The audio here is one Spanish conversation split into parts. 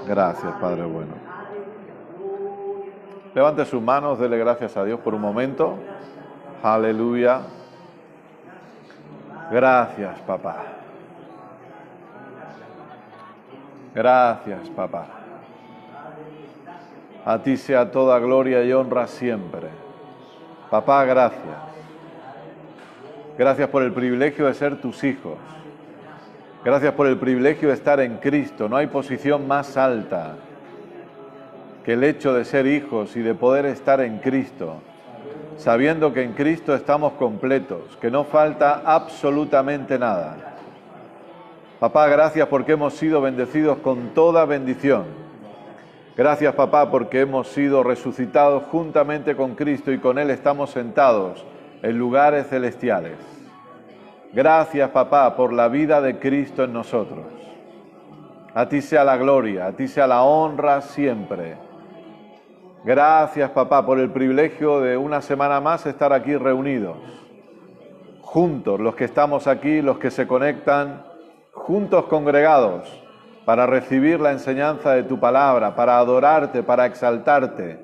Gracias, Padre bueno. Levante sus manos, dele gracias a Dios por un momento. Aleluya. Gracias, papá. Gracias, papá. A ti sea toda gloria y honra siempre. Papá, gracias. Gracias por el privilegio de ser tus hijos. Gracias por el privilegio de estar en Cristo. No hay posición más alta que el hecho de ser hijos y de poder estar en Cristo, sabiendo que en Cristo estamos completos, que no falta absolutamente nada. Papá, gracias porque hemos sido bendecidos con toda bendición. Gracias, papá, porque hemos sido resucitados juntamente con Cristo y con Él estamos sentados en lugares celestiales. Gracias, papá, por la vida de Cristo en nosotros. A ti sea la gloria, a ti sea la honra siempre. Gracias, papá, por el privilegio de una semana más estar aquí reunidos. Juntos, los que estamos aquí, los que se conectan, juntos congregados, para recibir la enseñanza de tu palabra, para adorarte, para exaltarte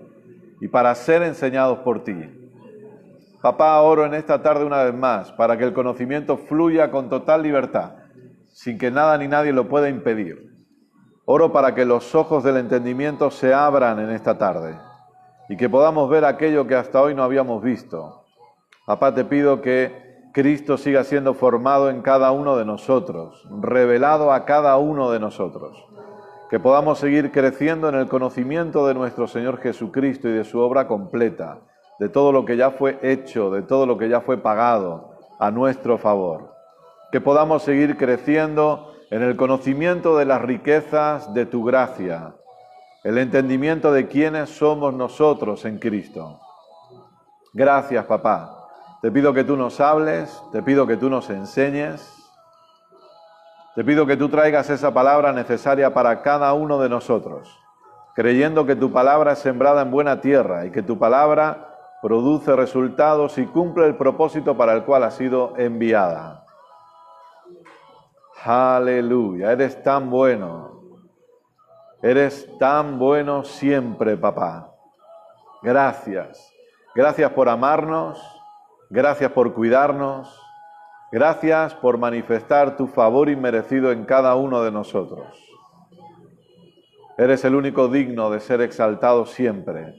y para ser enseñados por ti. Papá, oro en esta tarde una vez más, para que el conocimiento fluya con total libertad, sin que nada ni nadie lo pueda impedir. Oro para que los ojos del entendimiento se abran en esta tarde y que podamos ver aquello que hasta hoy no habíamos visto. Papá, te pido que Cristo siga siendo formado en cada uno de nosotros, revelado a cada uno de nosotros. Que podamos seguir creciendo en el conocimiento de nuestro Señor Jesucristo y de su obra completa, de todo lo que ya fue hecho, de todo lo que ya fue pagado a nuestro favor. Que podamos seguir creciendo en el conocimiento de las riquezas de tu gracia, el entendimiento de quiénes somos nosotros en Cristo. Gracias, papá. Te pido que tú nos hables, te pido que tú nos enseñes, te pido que tú traigas esa palabra necesaria para cada uno de nosotros, creyendo que tu palabra es sembrada en buena tierra y que tu palabra produce resultados y cumple el propósito para el cual ha sido enviada. Aleluya, eres tan bueno. Eres tan bueno siempre, papá. Gracias. Gracias por amarnos. Gracias por cuidarnos. Gracias por manifestar tu favor inmerecido en cada uno de nosotros. Eres el único digno de ser exaltado siempre.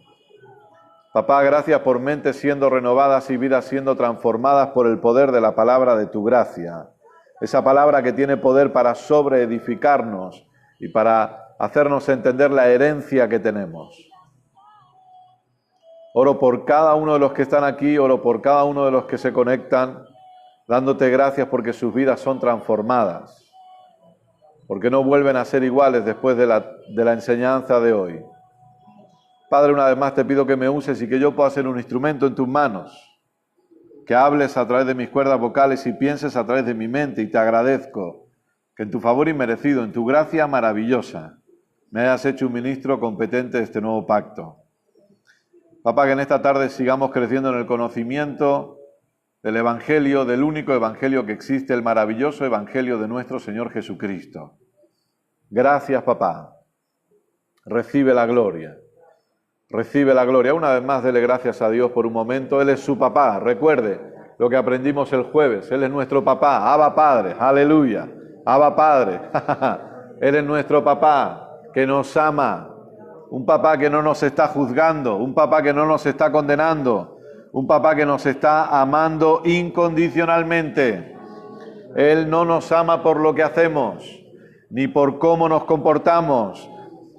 Papá, gracias por mentes siendo renovadas y vidas siendo transformadas por el poder de la palabra de tu gracia. Esa palabra que tiene poder para sobreedificarnos y para hacernos entender la herencia que tenemos. Oro por cada uno de los que están aquí, oro por cada uno de los que se conectan, dándote gracias porque sus vidas son transformadas, porque no vuelven a ser iguales después de la enseñanza de hoy. Padre, una vez más te pido que me uses y que yo pueda ser un instrumento en tus manos, que hables a través de mis cuerdas vocales y pienses a través de mi mente, y te agradezco que en tu favor inmerecido, en tu gracia maravillosa, me hayas hecho un ministro competente de este nuevo pacto. Papá, que en esta tarde sigamos creciendo en el conocimiento del Evangelio, del único Evangelio que existe, el maravilloso Evangelio de nuestro Señor Jesucristo. Gracias, papá. Recibe la gloria. Recibe la gloria. Una vez más, dele gracias a Dios por un momento. Él es su papá. Recuerde lo que aprendimos el jueves. Él es nuestro papá. Abba Padre. Aleluya. Abba Padre. Él es nuestro papá que nos ama. Un papá que no nos está juzgando. Un papá que no nos está condenando. Un papá que nos está amando incondicionalmente. Él no nos ama por lo que hacemos, ni por cómo nos comportamos,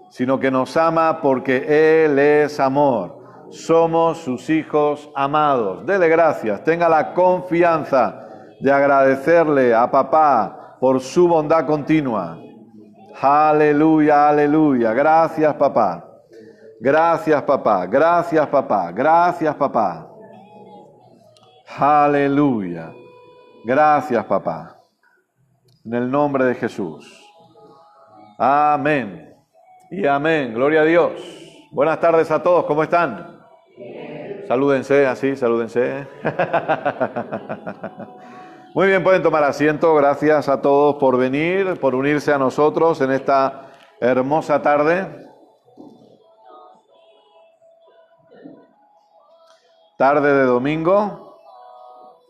sino que nos ama porque Él es amor. Somos sus hijos amados. Dele gracias, tenga la confianza de agradecerle a papá por su bondad continua. Aleluya, aleluya. Gracias, papá. Gracias, papá. Gracias, papá. Gracias, papá. Aleluya. Gracias, papá. En el nombre de Jesús. Amén. Y amén. Gloria a Dios. Buenas tardes a todos. ¿Cómo están? Bien. Salúdense así, salúdense. Muy bien, pueden tomar asiento. Gracias a todos por venir, por unirse a nosotros en esta hermosa tarde. Tarde de domingo,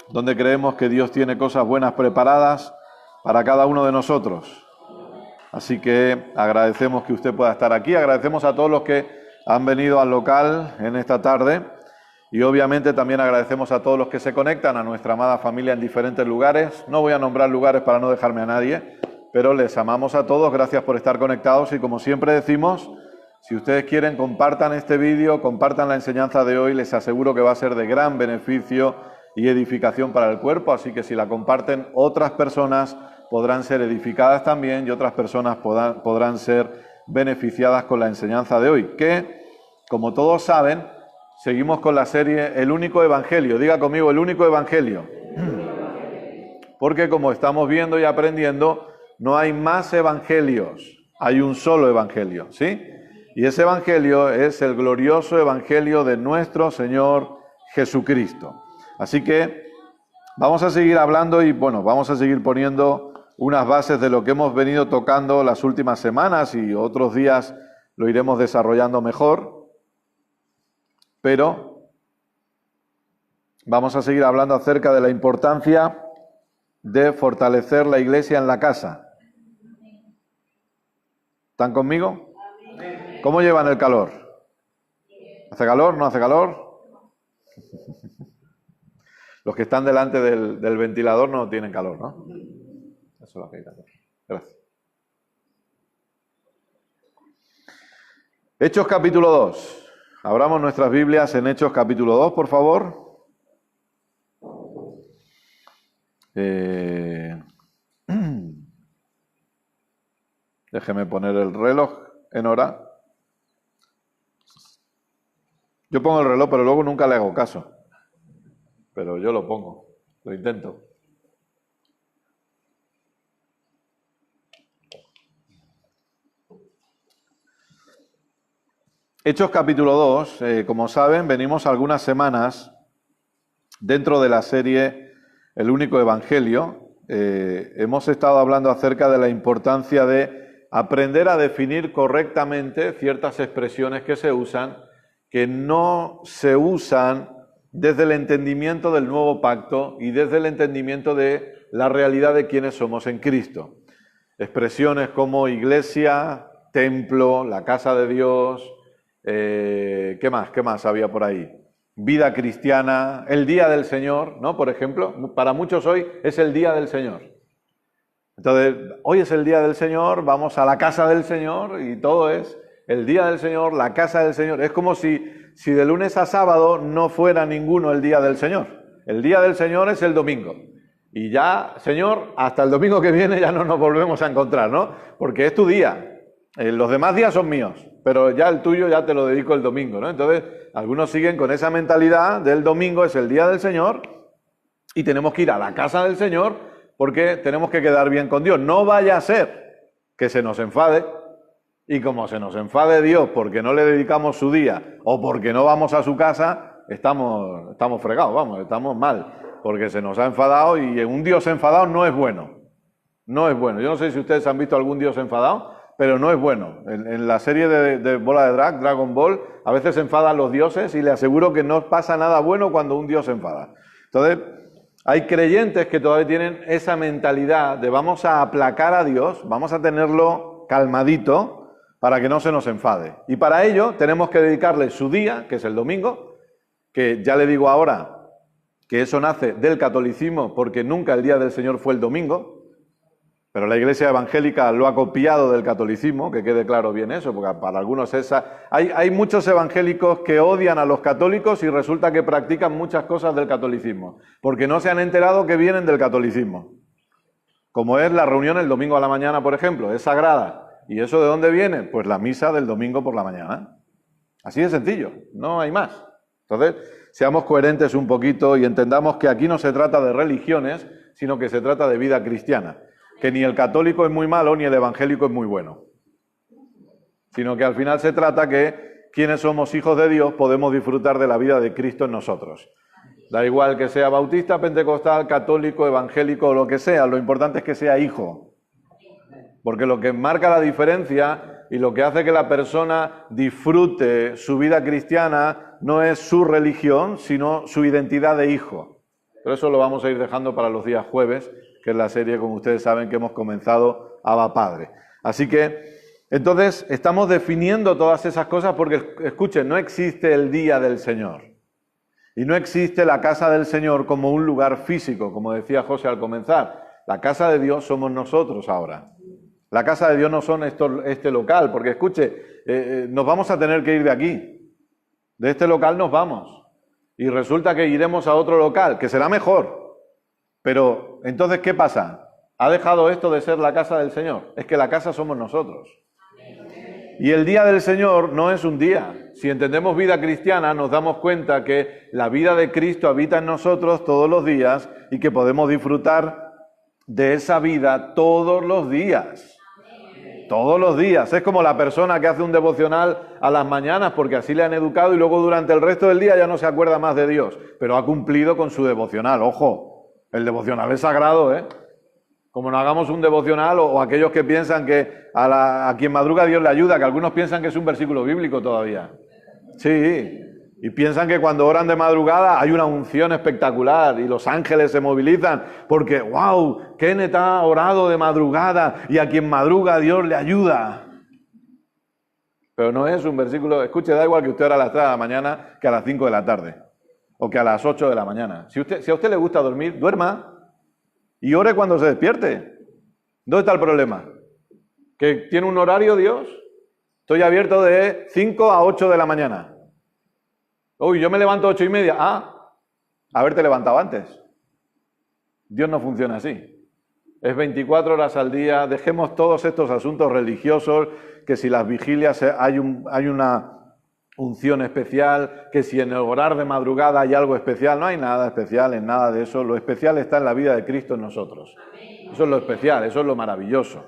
donde creemos que Dios tiene cosas buenas preparadas para cada uno de nosotros. Así que agradecemos que usted pueda estar aquí. Agradecemos a todos los que han venido al local en esta tarde. Y obviamente también agradecemos a todos los que se conectan a nuestra amada familia en diferentes lugares. No voy a nombrar lugares para no dejarme a nadie, pero les amamos a todos. Gracias por estar conectados y como siempre decimos, si ustedes quieren, compartan este vídeo, compartan la enseñanza de hoy. Les aseguro que va a ser de gran beneficio y edificación para el cuerpo. Así que si la comparten, otras personas podrán ser edificadas también y otras personas podrán ser beneficiadas con la enseñanza de hoy. Que, como todos saben, seguimos con la serie El Único Evangelio. Diga conmigo, El Único Evangelio. Porque como estamos viendo y aprendiendo, no hay más evangelios, hay un solo evangelio, ¿sí? Y ese evangelio es el glorioso evangelio de nuestro Señor Jesucristo. Así que vamos a seguir hablando y, bueno, vamos a seguir poniendo unas bases de lo que hemos venido tocando las últimas semanas y otros días lo iremos desarrollando mejor. Pero vamos a seguir hablando acerca de la importancia de fortalecer la iglesia en la casa. ¿Están conmigo? ¿Cómo llevan el calor? ¿Hace calor? ¿No hace calor? Los que están delante del ventilador no tienen calor, ¿no? Eso es lo que hay que hacer. Gracias. Hechos capítulo 2. Abramos nuestras Biblias en Hechos capítulo 2, por favor. Déjeme poner el reloj en hora. Yo pongo el reloj, pero luego nunca le hago caso. Pero yo lo pongo, lo intento. Hechos capítulo 2, como saben, venimos algunas semanas dentro de la serie El Único Evangelio. Hemos estado hablando acerca de la importancia de aprender a definir correctamente ciertas expresiones que se usan, que no se usan desde el entendimiento del nuevo pacto y desde el entendimiento de la realidad de quienes somos en Cristo. Expresiones como iglesia, templo, la casa de Dios. ¿Qué más había por ahí? Vida cristiana, el día del Señor, ¿no? Por ejemplo, para muchos hoy es el día del Señor. Entonces, hoy es el día del Señor, vamos a la casa del Señor y todo es el día del Señor, la casa del Señor. Es como si de lunes a sábado no fuera ninguno el día del Señor. El día del Señor es el domingo. Y ya, Señor, hasta el domingo que viene ya no nos volvemos a encontrar, ¿no? Porque es tu día. Los demás días son míos, pero ya el tuyo ya te lo dedico el domingo, ¿no? Entonces, algunos siguen con esa mentalidad del domingo es el día del Señor y tenemos que ir a la casa del Señor porque tenemos que quedar bien con Dios. No vaya a ser que se nos enfade y como se nos enfade Dios porque no le dedicamos su día o porque no vamos a su casa, estamos fregados, vamos, estamos mal, porque se nos ha enfadado y un Dios enfadado no es bueno. No es bueno. Yo no sé si ustedes han visto algún Dios enfadado, pero no es bueno. En la serie de Bola de Drag, Dragon Ball, a veces se enfadan los dioses y le aseguro que no pasa nada bueno cuando un dios se enfada. Entonces, hay creyentes que todavía tienen esa mentalidad de vamos a aplacar a Dios, vamos a tenerlo calmadito para que no se nos enfade. Y para ello tenemos que dedicarle su día, que es el domingo, que ya le digo ahora que eso nace del catolicismo porque nunca el día del Señor fue el domingo. Pero la Iglesia evangélica lo ha copiado del catolicismo, que quede claro bien eso, porque para algunos hay muchos evangélicos que odian a los católicos y resulta que practican muchas cosas del catolicismo, porque no se han enterado que vienen del catolicismo. Como es la reunión el domingo a la mañana, por ejemplo, es sagrada. ¿Y eso de dónde viene? Pues la misa del domingo por la mañana. Así de sencillo, no hay más. Entonces, seamos coherentes un poquito y entendamos que aquí no se trata de religiones, sino que se trata de vida cristiana. Que ni el católico es muy malo ni el evangélico es muy bueno, sino que al final se trata que quienes somos hijos de Dios podemos disfrutar de la vida de Cristo en nosotros. Da igual que sea bautista, pentecostal, católico, evangélico o lo que sea, lo importante es que sea hijo. Porque lo que marca la diferencia y lo que hace que la persona disfrute su vida cristiana no es su religión, sino su identidad de hijo. Pero eso lo vamos a ir dejando para los días jueves, que es la serie, como ustedes saben, que hemos comenzado, Abba Padre. Así que, entonces, estamos definiendo todas esas cosas porque, escuchen, no existe el día del Señor. Y no existe la casa del Señor como un lugar físico, como decía José al comenzar. La casa de Dios somos nosotros ahora. La casa de Dios no son este local, porque escuche, nos vamos a tener que ir de aquí. De este local nos vamos. Y resulta que iremos a otro local, que será mejor. Pero, entonces, ¿qué pasa? ¿Ha dejado esto de ser la casa del Señor? Es que la casa somos nosotros. Y el día del Señor no es un día. Si entendemos vida cristiana, nos damos cuenta que la vida de Cristo habita en nosotros todos los días y que podemos disfrutar de esa vida todos los días. Todos los días. Es como la persona que hace un devocional a las mañanas porque así le han educado y luego durante el resto del día ya no se acuerda más de Dios, pero ha cumplido con su devocional. Ojo, el devocional es sagrado, ¿eh? Como no hagamos un devocional o aquellos que piensan que a quien madruga Dios le ayuda, que algunos piensan que es un versículo bíblico todavía. Sí, y piensan que cuando oran de madrugada hay una unción espectacular y los ángeles se movilizan porque, wow, Kenneth ha orado de madrugada y a quien madruga Dios le ayuda. Pero no es un versículo, escuche, da igual que usted ore a las 3 de la mañana que a las 5 de la tarde o que a las 8 de la mañana. Si a usted le gusta dormir, duerma. Y ore cuando se despierte. ¿Dónde está el problema? ¿Que tiene un horario Dios? Estoy abierto de 5 a 8 de la mañana. Uy, yo me levanto a 8:30. Haberte levantado antes. Dios no funciona así. Es 24 horas al día. Dejemos todos estos asuntos religiosos, que si las vigilias hay una unción especial, que si en el orar de madrugada hay algo especial. No hay nada especial en nada de eso. Lo especial está en la vida de Cristo en nosotros. Eso es lo especial, eso es lo maravilloso.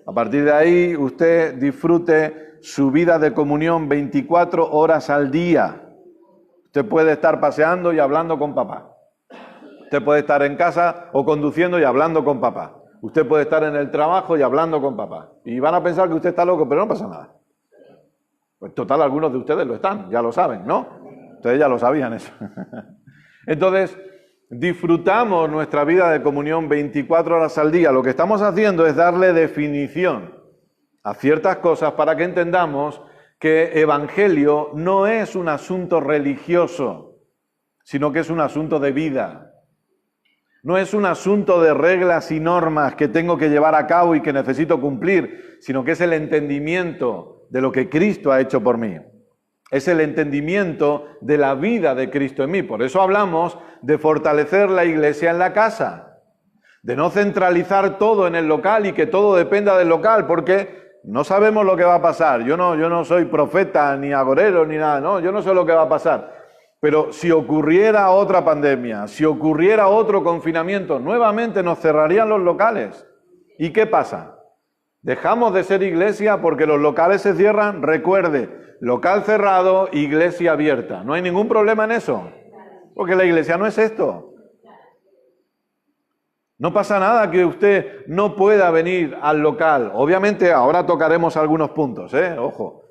A partir de ahí, usted disfrute su vida de comunión 24 horas al día. Usted puede estar paseando y hablando con papá. Usted puede estar en casa o conduciendo y hablando con papá. Usted puede estar en el trabajo y hablando con papá. Y van a pensar que usted está loco, pero no pasa nada. Pues total, algunos de ustedes lo están, ya lo saben, ¿no? Ustedes ya lo sabían eso. Entonces, disfrutamos nuestra vida de comunión 24 horas al día. Lo que estamos haciendo es darle definición a ciertas cosas para que entendamos que evangelio no es un asunto religioso, sino que es un asunto de vida. No es un asunto de reglas y normas que tengo que llevar a cabo y que necesito cumplir, sino que es el entendimiento de lo que Cristo ha hecho por mí. Es el entendimiento de la vida de Cristo en mí. Por eso hablamos de fortalecer la iglesia en la casa, de no centralizar todo en el local y que todo dependa del local, porque no sabemos lo que va a pasar. Yo no soy profeta, ni agorero, ni nada, no, yo no sé lo que va a pasar. Pero si ocurriera otra pandemia, si ocurriera otro confinamiento, nuevamente nos cerrarían los locales. ¿Y qué pasa? Dejamos de ser iglesia porque los locales se cierran. Recuerde, local cerrado, iglesia abierta. No hay ningún problema en eso, porque la iglesia no es esto. No pasa nada que usted no pueda venir al local. Obviamente ahora tocaremos algunos puntos, ojo.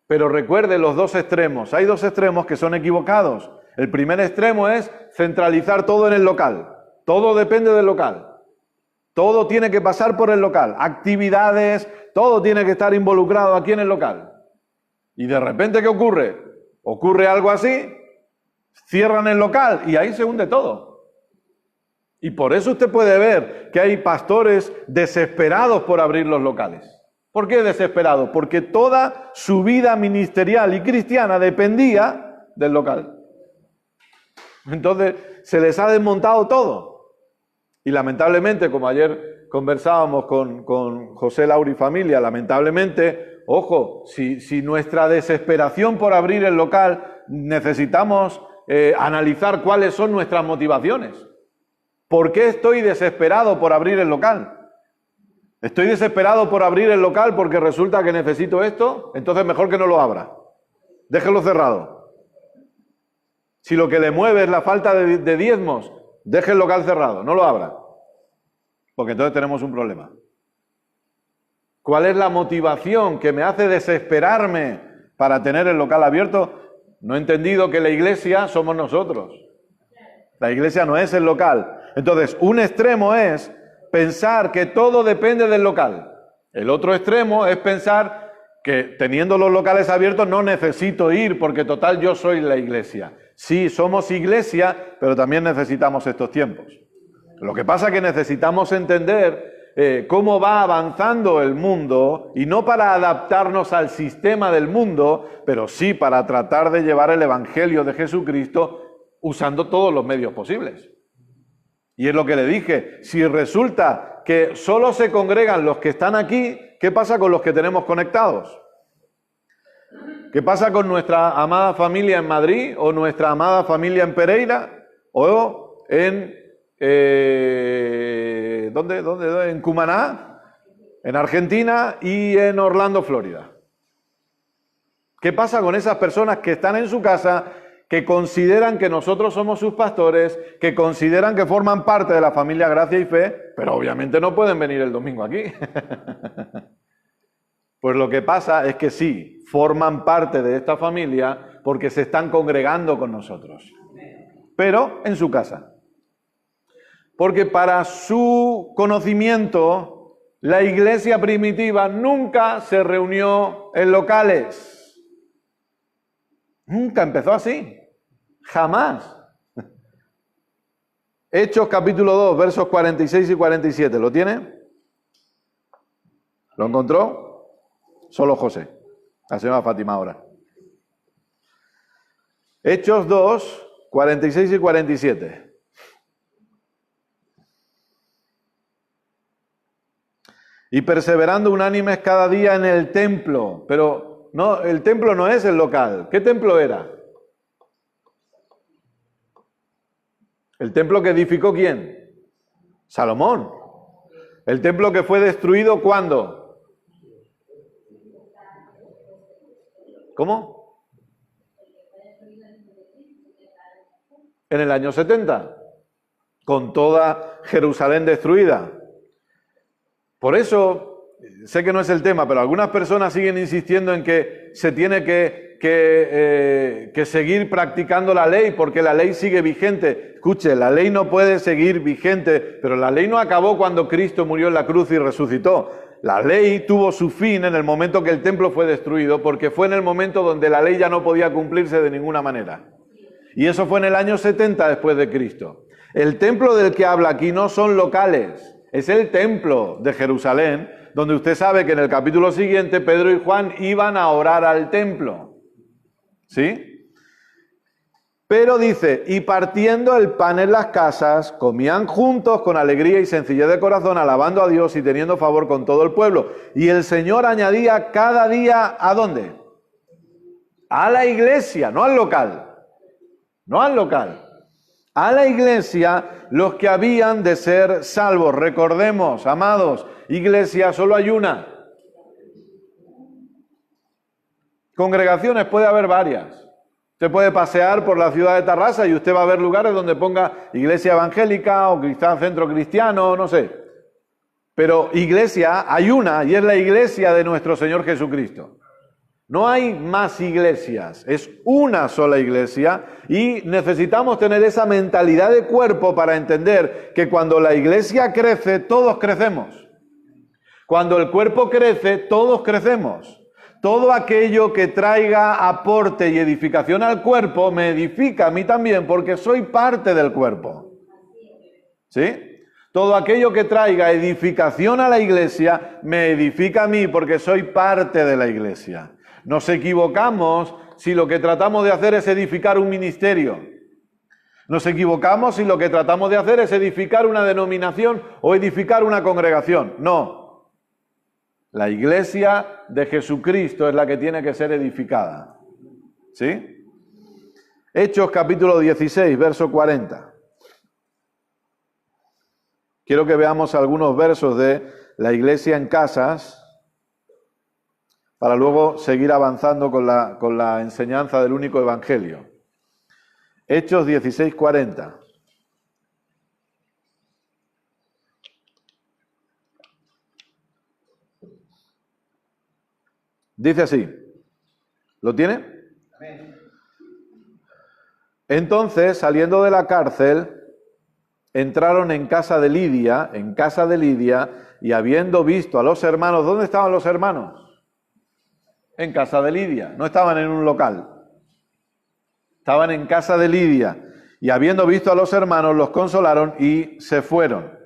Pero recuerde los dos extremos. Hay dos extremos que son equivocados. El primer extremo es centralizar todo en el local. Todo depende del local. Todo tiene que pasar por el local. Actividades, todo tiene que estar involucrado aquí en el local. Y de repente, ¿qué ocurre? Ocurre algo así, cierran el local y ahí se hunde todo. Y por eso usted puede ver que hay pastores desesperados por abrir los locales. ¿Por qué desesperados? Porque toda su vida ministerial y cristiana dependía del local. Entonces, se les ha desmontado todo. Y lamentablemente, como ayer conversábamos con José, Laura y familia, lamentablemente, ojo, si nuestra desesperación por abrir el local, necesitamos analizar cuáles son nuestras motivaciones. ¿Por qué estoy desesperado por abrir el local? ¿Estoy desesperado por abrir el local porque resulta que necesito esto? Entonces mejor que no lo abra. Déjelo cerrado. Si lo que le mueve es la falta de diezmos, deje el local cerrado, no lo abra. Porque entonces tenemos un problema. ¿Cuál es la motivación que me hace desesperarme para tener el local abierto? No he entendido que la iglesia somos nosotros. La iglesia no es el local. Entonces, un extremo es pensar que todo depende del local. El otro extremo es pensar que teniendo los locales abiertos no necesito ir porque total yo soy la iglesia. Sí, somos iglesia, pero también necesitamos estos tiempos. Lo que pasa es que necesitamos entender cómo va avanzando el mundo, y no para adaptarnos al sistema del mundo, pero sí para tratar de llevar el Evangelio de Jesucristo usando todos los medios posibles. Y es lo que le dije, si resulta que solo se congregan los que están aquí, ¿qué pasa con los que tenemos conectados? ¿Qué pasa con nuestra amada familia en Madrid o nuestra amada familia en Pereira o en ¿dónde? En Cumaná, en Argentina y en Orlando, Florida? ¿Qué pasa con esas personas que están en su casa, que consideran que nosotros somos sus pastores, que consideran que forman parte de la familia Gracia y Fe, pero obviamente no pueden venir el domingo aquí? Pues lo que pasa es que sí, forman parte de esta familia porque se están congregando con nosotros, pero en su casa. Porque para su conocimiento, la iglesia primitiva nunca se reunió en locales. Nunca empezó así. Jamás. Hechos capítulo 2, versos 46 y 47. ¿Lo tiene? ¿Lo encontró? Solo José. La señora Fátima ahora. Hechos 2, 46 y 47. Y perseverando unánimes cada día en el templo. Pero no, el templo no es el local. ¿Qué templo era? ¿El templo que edificó quién? Salomón. ¿El templo que fue destruido cuándo? ¿Cómo? En el año 70. Con toda Jerusalén destruida. Por eso, sé que no es el tema, pero algunas personas siguen insistiendo en que se tiene que seguir practicando la ley porque la ley sigue vigente. Escuche, la ley no puede seguir vigente, pero la ley no acabó cuando Cristo murió en la cruz y resucitó. La ley tuvo su fin en el momento que el templo fue destruido, porque fue en el momento donde la ley ya no podía cumplirse de ninguna manera. Y eso fue en el año 70 después de Cristo. El templo del que habla aquí no son locales. Es el templo de Jerusalén, donde usted sabe que en el capítulo siguiente Pedro y Juan iban a orar al templo. ¿Sí? Pero dice, y partiendo el pan en las casas, comían juntos con alegría y sencillez de corazón, alabando a Dios y teniendo favor con todo el pueblo. Y el Señor añadía cada día, ¿a dónde? A la iglesia, no al local. No al local. A la iglesia los que habían de ser salvos. Recordemos, amados, iglesia solo hay una. Congregaciones puede haber varias. Usted puede pasear por la ciudad de Tarrasa y usted va a ver lugares donde ponga iglesia evangélica o centro cristiano, no sé. Pero iglesia hay una y es la iglesia de nuestro Señor Jesucristo. No hay más iglesias, es una sola iglesia y necesitamos tener esa mentalidad de cuerpo para entender que cuando la iglesia crece, todos crecemos. Cuando el cuerpo crece, todos crecemos. Todo aquello que traiga aporte y edificación al cuerpo me edifica a mí también porque soy parte del cuerpo. ¿Sí? Todo aquello que traiga edificación a la iglesia me edifica a mí porque soy parte de la iglesia. Nos equivocamos si lo que tratamos de hacer es edificar un ministerio. Nos equivocamos si lo que tratamos de hacer es edificar una denominación o edificar una congregación. No. La iglesia de Jesucristo es la que tiene que ser edificada. ¿Sí? Hechos capítulo 16, verso 40. Quiero que veamos algunos versos de la iglesia en casas, para luego seguir avanzando con la enseñanza del único evangelio. Hechos 16:40. Dice así. ¿Lo tiene? Entonces, saliendo de la cárcel, entraron en casa de Lidia, y habiendo visto a los hermanos, ¿dónde estaban los hermanos? En casa de Lidia, no estaban en un local. Estaban en casa de Lidia, y habiendo visto a los hermanos, los consolaron y se fueron.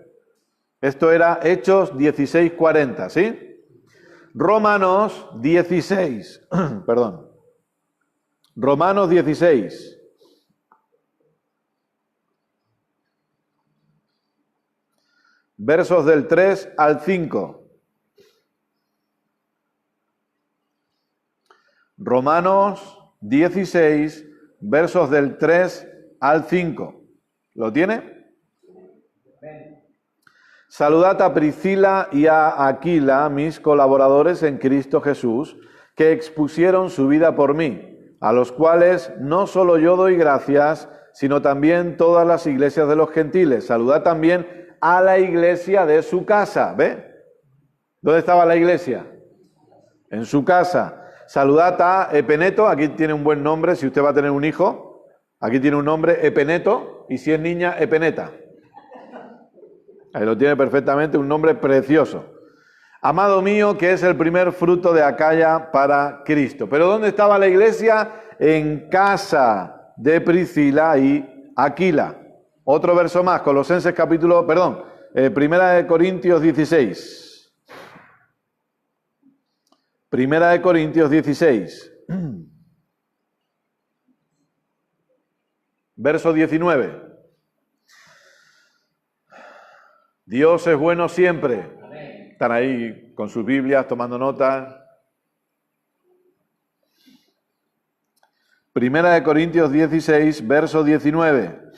Esto era Hechos 16:40, ¿sí? Romanos 16, perdón. Romanos 16. Versos del 3 al 5. Romanos 16, versos del 3 al 5. ¿Lo tiene? Saludad a Priscila y a Aquila, mis colaboradores en Cristo Jesús, que expusieron su vida por mí, a los cuales no solo yo doy gracias, sino también todas las iglesias de los gentiles. Saludad también a la iglesia de su casa. ¿Ve? ¿Dónde estaba la iglesia? En su casa. Saludad a Epeneto, aquí tiene un buen nombre, si usted va a tener un hijo, aquí tiene un nombre, Epeneto, y si es niña, Epeneta. Ahí lo tiene perfectamente, un nombre precioso. Amado mío, que es el primer fruto de Acaya para Cristo. ¿Pero dónde estaba la iglesia? En casa de Priscila y Aquila. Otro verso más, Colosenses capítulo, Primera de Corintios 16. Primera de Corintios 16. Verso 19. Dios es bueno siempre. Amén. Están ahí con sus Biblias tomando nota. Primera de Corintios 16, verso 19.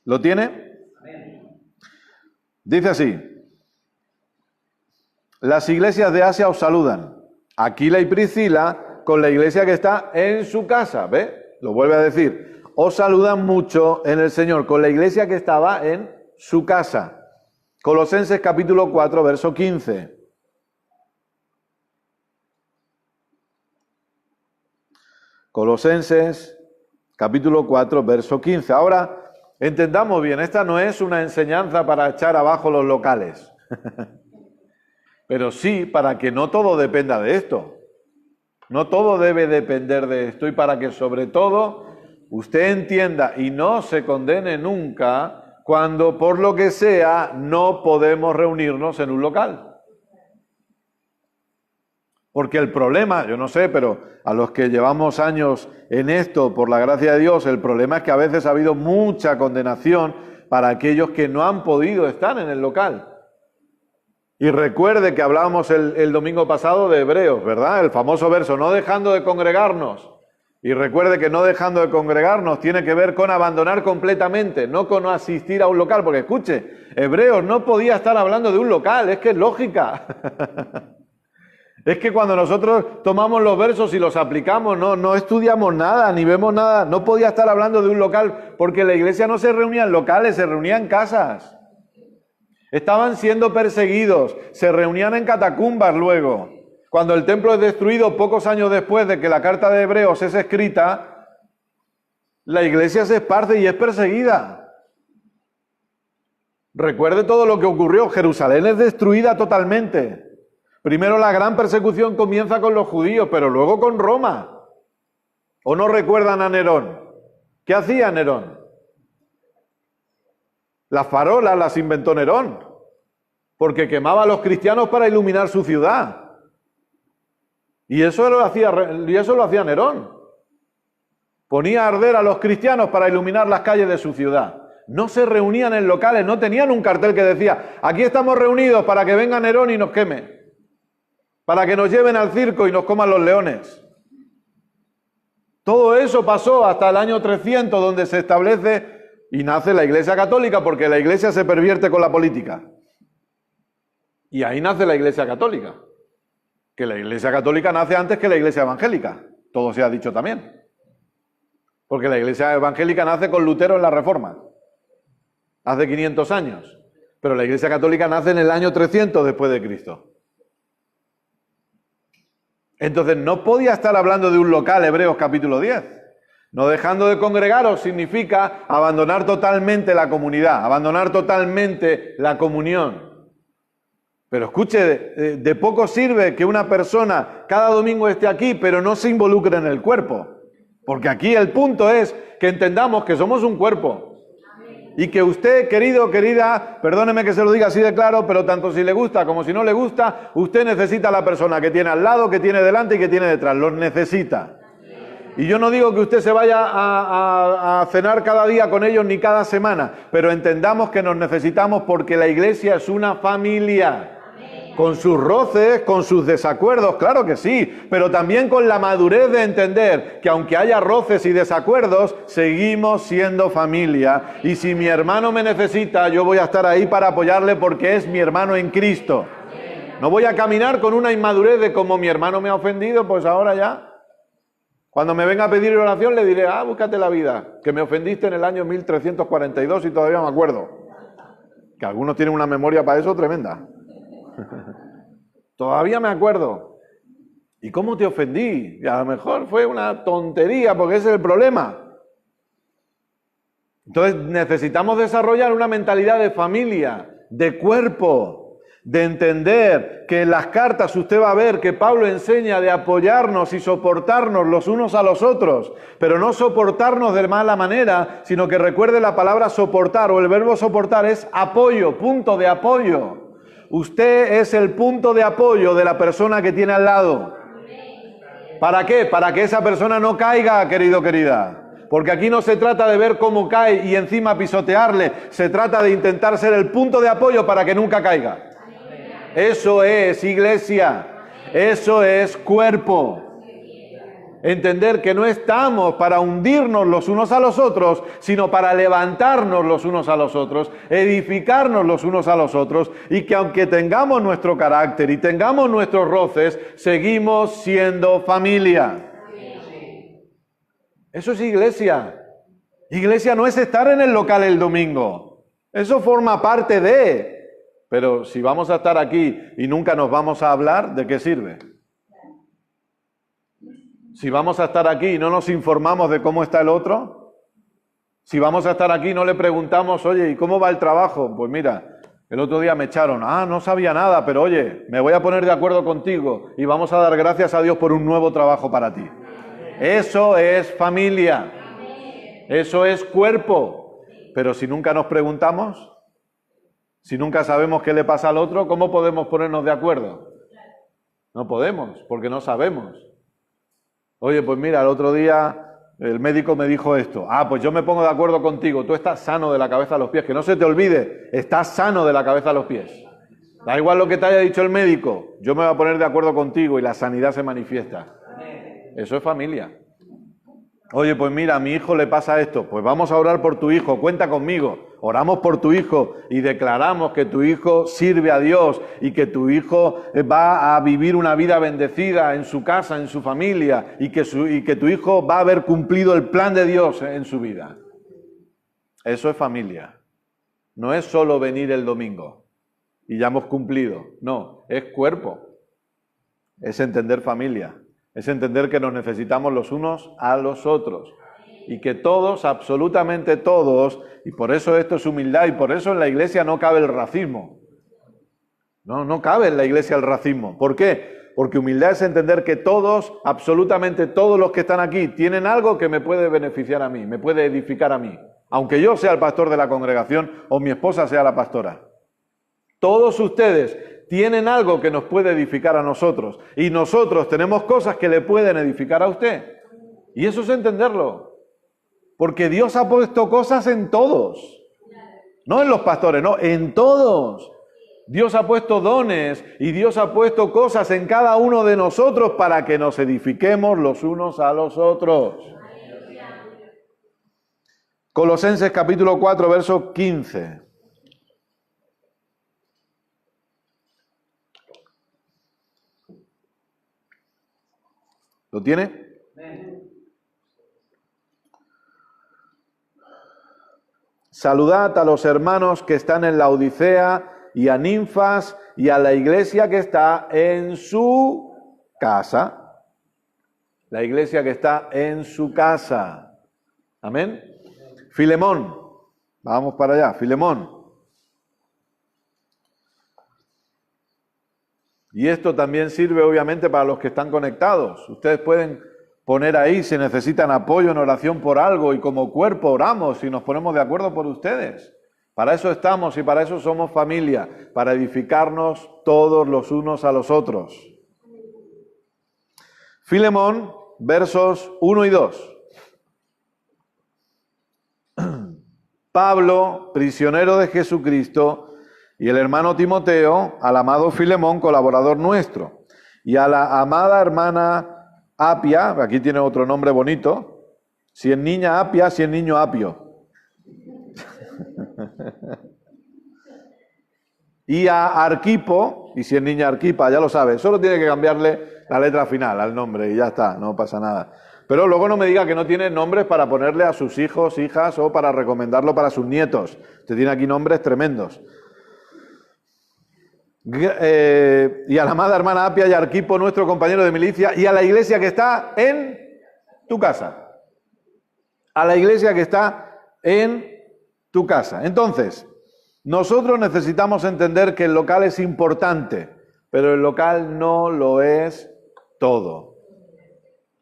¿Lo tiene? Amén. Dice así. Las iglesias de Asia os saludan. Aquila y Priscila con la iglesia que está en su casa. ¿Ve? Lo vuelve a decir. Os saludan mucho en el Señor, con la iglesia que estaba en su casa. Colosenses capítulo 4, verso 15. Colosenses capítulo 4, verso 15. Ahora, entendamos bien, esta no es una enseñanza para echar abajo los locales. Pero sí para que no todo dependa de esto. No todo debe depender de esto y para que sobre todo usted entienda y no se condene nunca cuando por lo que sea no podemos reunirnos en un local. Porque el problema, yo no sé, pero a los que llevamos años en esto, por la gracia de Dios, el problema es que a veces ha habido mucha condenación para aquellos que no han podido estar en el local. Y recuerde que hablábamos el domingo pasado de Hebreos, ¿verdad? El famoso verso, no dejando de congregarnos. Y recuerde que no dejando de congregarnos tiene que ver con abandonar completamente, no con asistir a un local. Porque escuche, Hebreos no podía estar hablando de un local, es que es lógica. Es que cuando nosotros tomamos los versos y los aplicamos, no estudiamos nada, ni vemos nada. No podía estar hablando de un local porque la iglesia no se reunía en locales, se reunía en casas. Estaban siendo perseguidos, se reunían en catacumbas luego. Cuando el templo es destruido, pocos años después de que la carta de Hebreos es escrita, la iglesia se esparce y es perseguida. Recuerde todo lo que ocurrió. Jerusalén es destruida totalmente. Primero la gran persecución comienza con los judíos, pero luego con Roma. ¿O no recuerdan a Nerón? ¿Qué hacía Nerón? Las farolas las inventó Nerón, porque quemaba a los cristianos para iluminar su ciudad. Y eso lo hacía Nerón. Ponía a arder a los cristianos para iluminar las calles de su ciudad. No se reunían en locales, no tenían un cartel que decía, aquí estamos reunidos para que venga Nerón y nos queme, para que nos lleven al circo y nos coman los leones. Todo eso pasó hasta el año 300, donde se establece y nace la Iglesia Católica, porque la Iglesia se pervierte con la política. Y ahí nace la Iglesia Católica. Que la Iglesia católica nace antes que la Iglesia evangélica. Todo se ha dicho también. Porque la Iglesia evangélica nace con Lutero en la Reforma. Hace 500 años. Pero la Iglesia católica nace en el año 300 después de Cristo. Entonces no podía estar hablando de un local, Hebreos capítulo 10. No dejando de congregaros significa abandonar totalmente la comunidad, abandonar totalmente la comunión. Pero escuche, de poco sirve que una persona cada domingo esté aquí, pero no se involucre en el cuerpo. Porque aquí el punto es que entendamos que somos un cuerpo. Y que usted, querido, querida, perdóneme que se lo diga así de claro, pero tanto si le gusta como si no le gusta, usted necesita a la persona que tiene al lado, que tiene delante y que tiene detrás. Los necesita. Y yo no digo que usted se vaya a cenar cada día con ellos ni cada semana, pero entendamos que nos necesitamos porque la Iglesia es una familia. Con sus roces, con sus desacuerdos, claro que sí, pero también con la madurez de entender que aunque haya roces y desacuerdos, seguimos siendo familia. Y si mi hermano me necesita, yo voy a estar ahí para apoyarle porque es mi hermano en Cristo. No voy a caminar con una inmadurez de como mi hermano me ha ofendido, pues ahora ya. Cuando me venga a pedir oración le diré, búscate la vida, que me ofendiste en el año 1342 y todavía me acuerdo. Que algunos tienen una memoria para eso tremenda. Todavía me acuerdo. ¿Y cómo te ofendí? Y a lo mejor fue una tontería, porque ese es el problema. Entonces necesitamos desarrollar una mentalidad de familia, de cuerpo, de entender que en las cartas usted va a ver que Pablo enseña de apoyarnos y soportarnos los unos a los otros, pero no soportarnos de mala manera, sino que recuerde la palabra soportar, o el verbo soportar es apoyo, punto de apoyo. Usted es el punto de apoyo de la persona que tiene al lado. ¿Para qué? Para que esa persona no caiga, querido, querida. Porque aquí no se trata de ver cómo cae y encima pisotearle. Se trata de intentar ser el punto de apoyo para que nunca caiga. Eso es iglesia. Eso es cuerpo. Entender que no estamos para hundirnos los unos a los otros, sino para levantarnos los unos a los otros, edificarnos los unos a los otros, y que aunque tengamos nuestro carácter y tengamos nuestros roces, seguimos siendo familia. Eso es iglesia. Iglesia no es estar en el local el domingo. Eso forma parte de. Pero si vamos a estar aquí y nunca nos vamos a hablar, ¿de qué sirve? Si vamos a estar aquí y no nos informamos de cómo está el otro, si vamos a estar aquí y no le preguntamos, oye, ¿y cómo va el trabajo? Pues mira, el otro día me echaron, no sabía nada, pero oye, me voy a poner de acuerdo contigo y vamos a dar gracias a Dios por un nuevo trabajo para ti. Eso es familia, eso es cuerpo, pero si nunca nos preguntamos, si nunca sabemos qué le pasa al otro, ¿cómo podemos ponernos de acuerdo? No podemos, porque no sabemos. Oye, pues mira, el otro día el médico me dijo esto. Pues yo me pongo de acuerdo contigo. Tú estás sano de la cabeza a los pies. Que no se te olvide, estás sano de la cabeza a los pies. Da igual lo que te haya dicho el médico. Yo me voy a poner de acuerdo contigo y la sanidad se manifiesta. Eso es familia. Oye, pues mira, a mi hijo le pasa esto. Pues vamos a orar por tu hijo. Cuenta conmigo. Oramos por tu hijo y declaramos que tu hijo sirve a Dios y que tu hijo va a vivir una vida bendecida en su casa, en su familia, y que tu hijo va a haber cumplido el plan de Dios en su vida. Eso es familia. No es solo venir el domingo y ya hemos cumplido. No, es cuerpo. Es entender familia. Es entender que nos necesitamos los unos a los otros. Y que todos, absolutamente todos, y por eso esto es humildad, y por eso en la iglesia no cabe el racismo. No cabe en la iglesia el racismo. ¿Por qué? Porque humildad es entender que todos, absolutamente todos los que están aquí, tienen algo que me puede beneficiar a mí, me puede edificar a mí. Aunque yo sea el pastor de la congregación o mi esposa sea la pastora. Todos ustedes tienen algo que nos puede edificar a nosotros. Y nosotros tenemos cosas que le pueden edificar a usted. Y eso es entenderlo. Porque Dios ha puesto cosas en todos. No en los pastores, no, en todos. Dios ha puesto dones y Dios ha puesto cosas en cada uno de nosotros para que nos edifiquemos los unos a los otros. Colosenses capítulo 4, verso 15. ¿Lo tiene? Saludad a los hermanos que están en la Odisea y a Ninfas y a la iglesia que está en su casa. La iglesia que está en su casa. Amén. Filemón. Vamos para allá. Filemón. Y esto también sirve obviamente para los que están conectados. Ustedes pueden poner ahí si necesitan apoyo en oración por algo y como cuerpo oramos y nos ponemos de acuerdo por ustedes. Para eso estamos y para eso somos familia, para edificarnos todos los unos a los otros. Filemón, versos 1 y 2. Pablo, prisionero de Jesucristo, y el hermano Timoteo, al amado Filemón, colaborador nuestro, y a la amada hermana Apia, aquí tiene otro nombre bonito, si es niña Apia, si es niño Apio. Y a Arquipo, y si es niña Arquipa, ya lo sabe, solo tiene que cambiarle la letra final al nombre y ya está, no pasa nada. Pero luego no me diga que no tiene nombres para ponerle a sus hijos, hijas o para recomendarlo para sus nietos. Usted tiene aquí nombres tremendos. Y a la amada hermana Apia y a Arquipo, nuestro compañero de milicia, y a la iglesia que está en tu casa. A la iglesia que está en tu casa. Entonces, nosotros necesitamos entender que el local es importante, pero el local no lo es todo.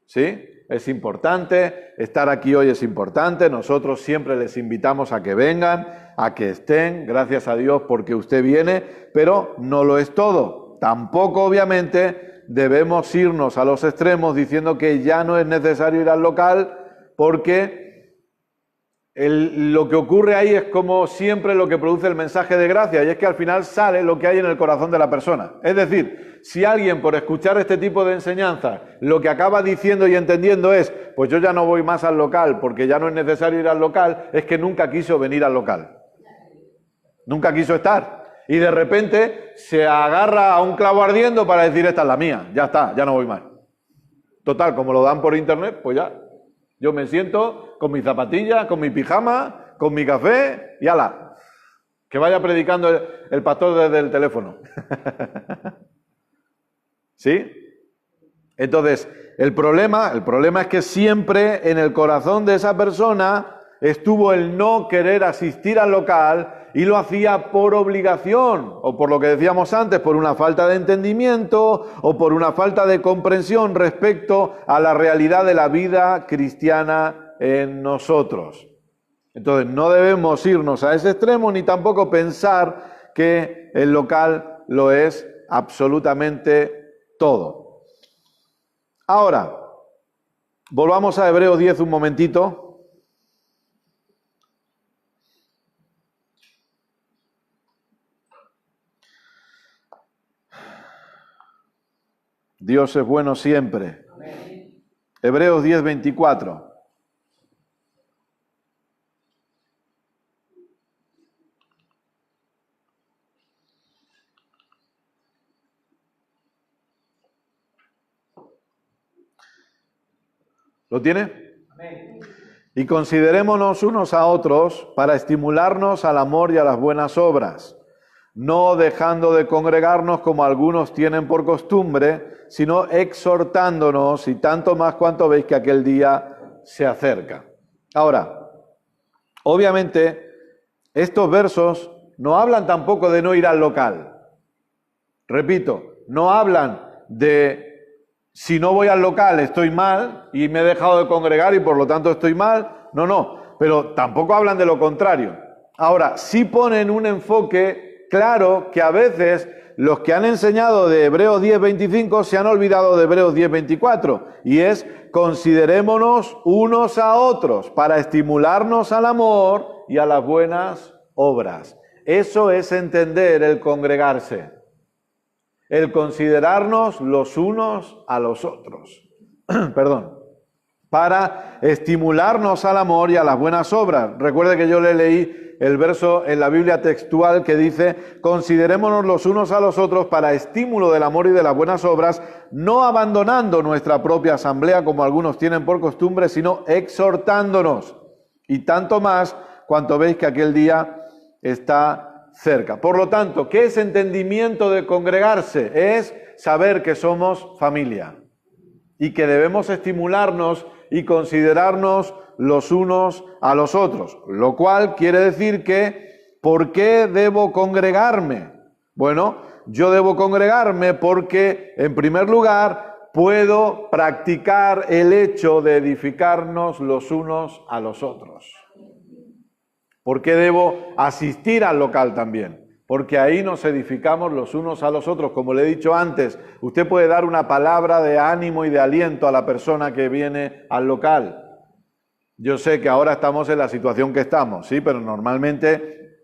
¿Sí? Es importante, estar aquí hoy es importante, nosotros siempre les invitamos a que vengan, a que estén, gracias a Dios porque usted viene, pero no lo es todo. Tampoco, obviamente, debemos irnos a los extremos diciendo que ya no es necesario ir al local porque lo que ocurre ahí es como siempre lo que produce el mensaje de gracia y es que al final sale lo que hay en el corazón de la persona. Es decir, si alguien por escuchar este tipo de enseñanza lo que acaba diciendo y entendiendo es pues yo ya no voy más al local porque ya no es necesario ir al local, es que nunca quiso venir al local. Nunca quiso estar. Y de repente se agarra a un clavo ardiendo para decir esta es la mía, ya está, ya no voy más. Total, como lo dan por internet, pues ya. Yo me siento con mis zapatillas, con mi pijama, con mi café y ala. Que vaya predicando el pastor desde el teléfono. ¿Sí? Entonces, el problema es que siempre en el corazón de esa persona estuvo el no querer asistir al local y lo hacía por obligación, o por lo que decíamos antes, por una falta de entendimiento o por una falta de comprensión respecto a la realidad de la vida cristiana en nosotros. Entonces, no debemos irnos a ese extremo ni tampoco pensar que el local lo es absolutamente todo. Ahora, volvamos a Hebreos 10 un momentito. Dios es bueno siempre. Amén. Hebreos 10, 24. ¿Lo tiene? Amén. Y considerémonos unos a otros para estimularnos al amor y a las buenas obras, no dejando de congregarnos como algunos tienen por costumbre, sino exhortándonos y tanto más cuanto veis que aquel día se acerca. Ahora, obviamente, estos versos no hablan tampoco de no ir al local. Repito, no hablan de si no voy al local estoy mal y me he dejado de congregar y por lo tanto estoy mal. No, pero tampoco hablan de lo contrario. Ahora, sí ponen un enfoque claro que a veces los que han enseñado de Hebreos 10:25 se han olvidado de Hebreos 10:24 y es considerémonos unos a otros para estimularnos al amor y a las buenas obras. Eso es entender el congregarse, el considerarnos los unos a los otros. Perdón. Para estimularnos al amor y a las buenas obras. Recuerde que yo le leí el verso en la Biblia textual que dice: considerémonos los unos a los otros para estímulo del amor y de las buenas obras, no abandonando nuestra propia asamblea como algunos tienen por costumbre, sino exhortándonos, y tanto más cuanto veis que aquel día está cerca. Por lo tanto, ¿qué es entendimiento de congregarse? Es saber que somos familia y que debemos estimularnos y considerarnos los unos a los otros, lo cual quiere decir que, ¿por qué debo congregarme? Bueno, yo debo congregarme porque, en primer lugar, puedo practicar el hecho de edificarnos los unos a los otros. ¿Por qué debo asistir al local también? Porque ahí nos edificamos los unos a los otros. Como le he dicho antes, usted puede dar una palabra de ánimo y de aliento a la persona que viene al local. Yo sé que ahora estamos en la situación que estamos, sí, pero normalmente